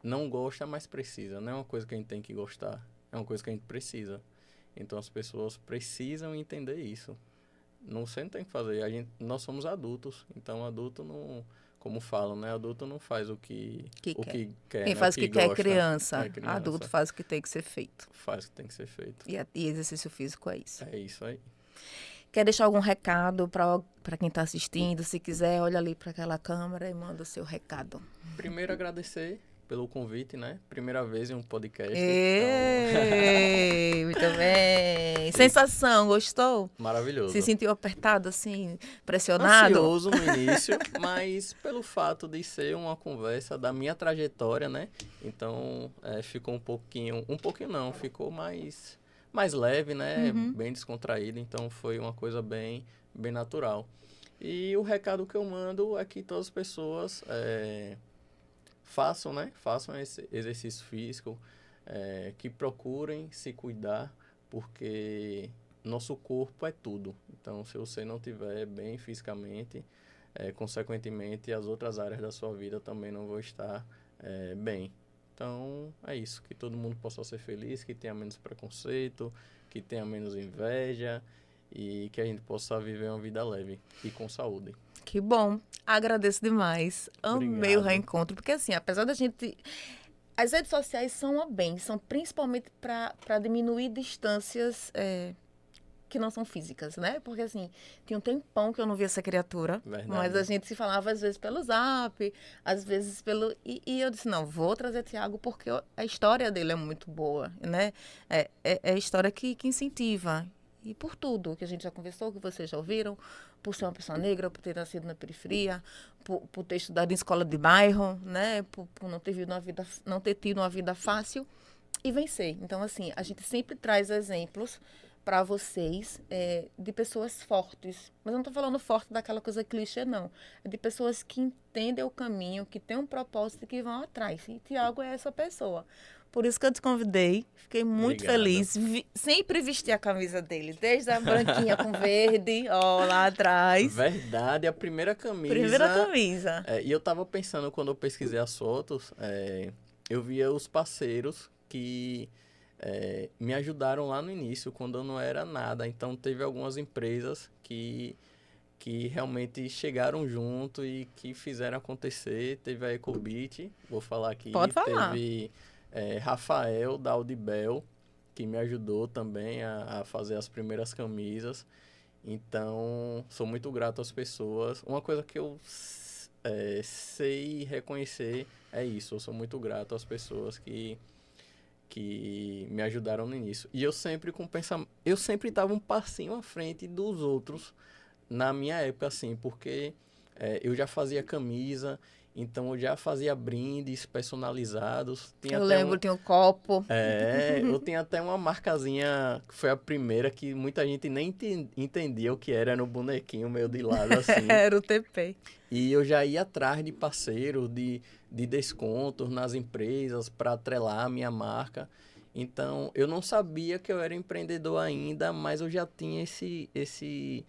não gosta, mas precisa. Não é uma coisa que a gente tem que gostar, é uma coisa que a gente precisa. Então, as pessoas precisam entender isso. Você não tem que fazer. Nós somos adultos, então adulto não, como falam, né? Adulto não faz o que quer, Quem né? faz o que quer é gosta. criança. É criança. Adulto faz o que tem que ser feito. Faz o que tem que ser feito. E exercício físico é isso. É isso aí. Quer deixar algum recado para quem está assistindo? Se quiser, olha ali para aquela câmera e manda o seu recado. Primeiro, agradecer pelo convite, né? Primeira vez em um podcast. Ei, muito bem. Sensação, gostou? Maravilhoso. Se sentiu apertado, assim, pressionado? Ansioso no início, mas pelo fato de ser uma conversa da minha trajetória, né? Então, ficou ficou mais leve, né? Bem descontraído, então foi uma coisa bem natural. E o recado que eu mando é que todas as pessoas façam esse exercício físico, que procurem se cuidar, porque nosso corpo é tudo. Então, se você não estiver bem fisicamente, consequentemente, as outras áreas da sua vida também não vão estar bem. Então, é isso. Que todo mundo possa ser feliz, que tenha menos preconceito, que tenha menos inveja e que a gente possa viver uma vida leve e com saúde. Que bom. Agradeço demais. Amei Obrigado. o reencontro. Porque, assim, apesar da gente... As redes sociais são uma bênção, principalmente para diminuir distâncias que não são físicas, né? Porque, assim, tinha um tempão que eu não via essa criatura. Verdade. Mas a gente se falava, às vezes, pelo Zap, às vezes pelo... E eu disse, não, vou trazer Thiago porque a história dele é muito boa, né? É a história que incentiva. E por tudo que a gente já conversou, que vocês já ouviram, por ser uma pessoa negra, por ter nascido na periferia, por ter estudado em escola de bairro, né? Por não ter tido uma vida fácil e vencer. Então, assim, a gente sempre traz exemplos para vocês de pessoas fortes. Mas eu não estou falando forte daquela coisa clichê, não. É de pessoas que entendem o caminho, que têm um propósito e que vão atrás. E Tiago é essa pessoa. Por isso que eu te convidei. Fiquei muito Obrigado. feliz. Sempre vesti a camisa dele, desde a branquinha com verde, ó, lá atrás. Verdade, a primeira Primeira camisa. camisa. E eu tava pensando, quando eu pesquisei as fotos, eu via os parceiros que me ajudaram lá no início, quando eu não era nada. Então, teve algumas empresas que realmente chegaram junto e que fizeram acontecer. Teve a Ecobit, vou falar aqui. Pode falar. Teve Rafael, da Audibel, que me ajudou também a fazer as primeiras camisas. Então, sou muito grato às pessoas. Uma coisa que eu sei reconhecer é isso. Eu sou muito grato às pessoas que me ajudaram no início. E eu sempre com pensamento... Eu sempre estava um passinho à frente dos outros na minha época, assim, porque eu já fazia camisa, então eu já fazia brindes personalizados. Eu lembro, tinha um copo. Eu tenho até uma marcazinha, que foi a primeira, que muita gente nem entendia o que era no bonequinho meio de lado, assim. Era o TP. E eu já ia atrás de parceiros, de descontos nas empresas para atrelar a minha marca. Então, eu não sabia que eu era empreendedor ainda, mas eu já tinha esse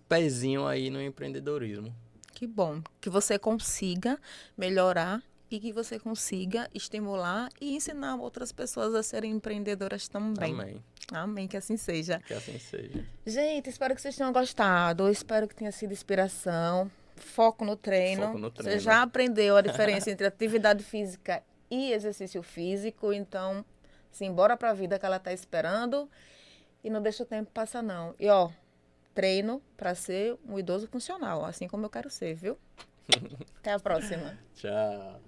pezinho aí no empreendedorismo. Que bom. Que você consiga melhorar e que você consiga estimular e ensinar outras pessoas a serem empreendedoras também. Amém. Amém, que assim seja. Que assim seja. Gente, espero que vocês tenham gostado. Eu espero que tenha sido inspiração. Foco no treino. Foco no Você treino. já aprendeu a diferença entre atividade física e exercício físico. Então, sim, bora pra vida que ela tá esperando. E não deixa o tempo passar, não. E, ó, treino para ser um idoso funcional, assim como eu quero ser, viu? Até a próxima. Tchau.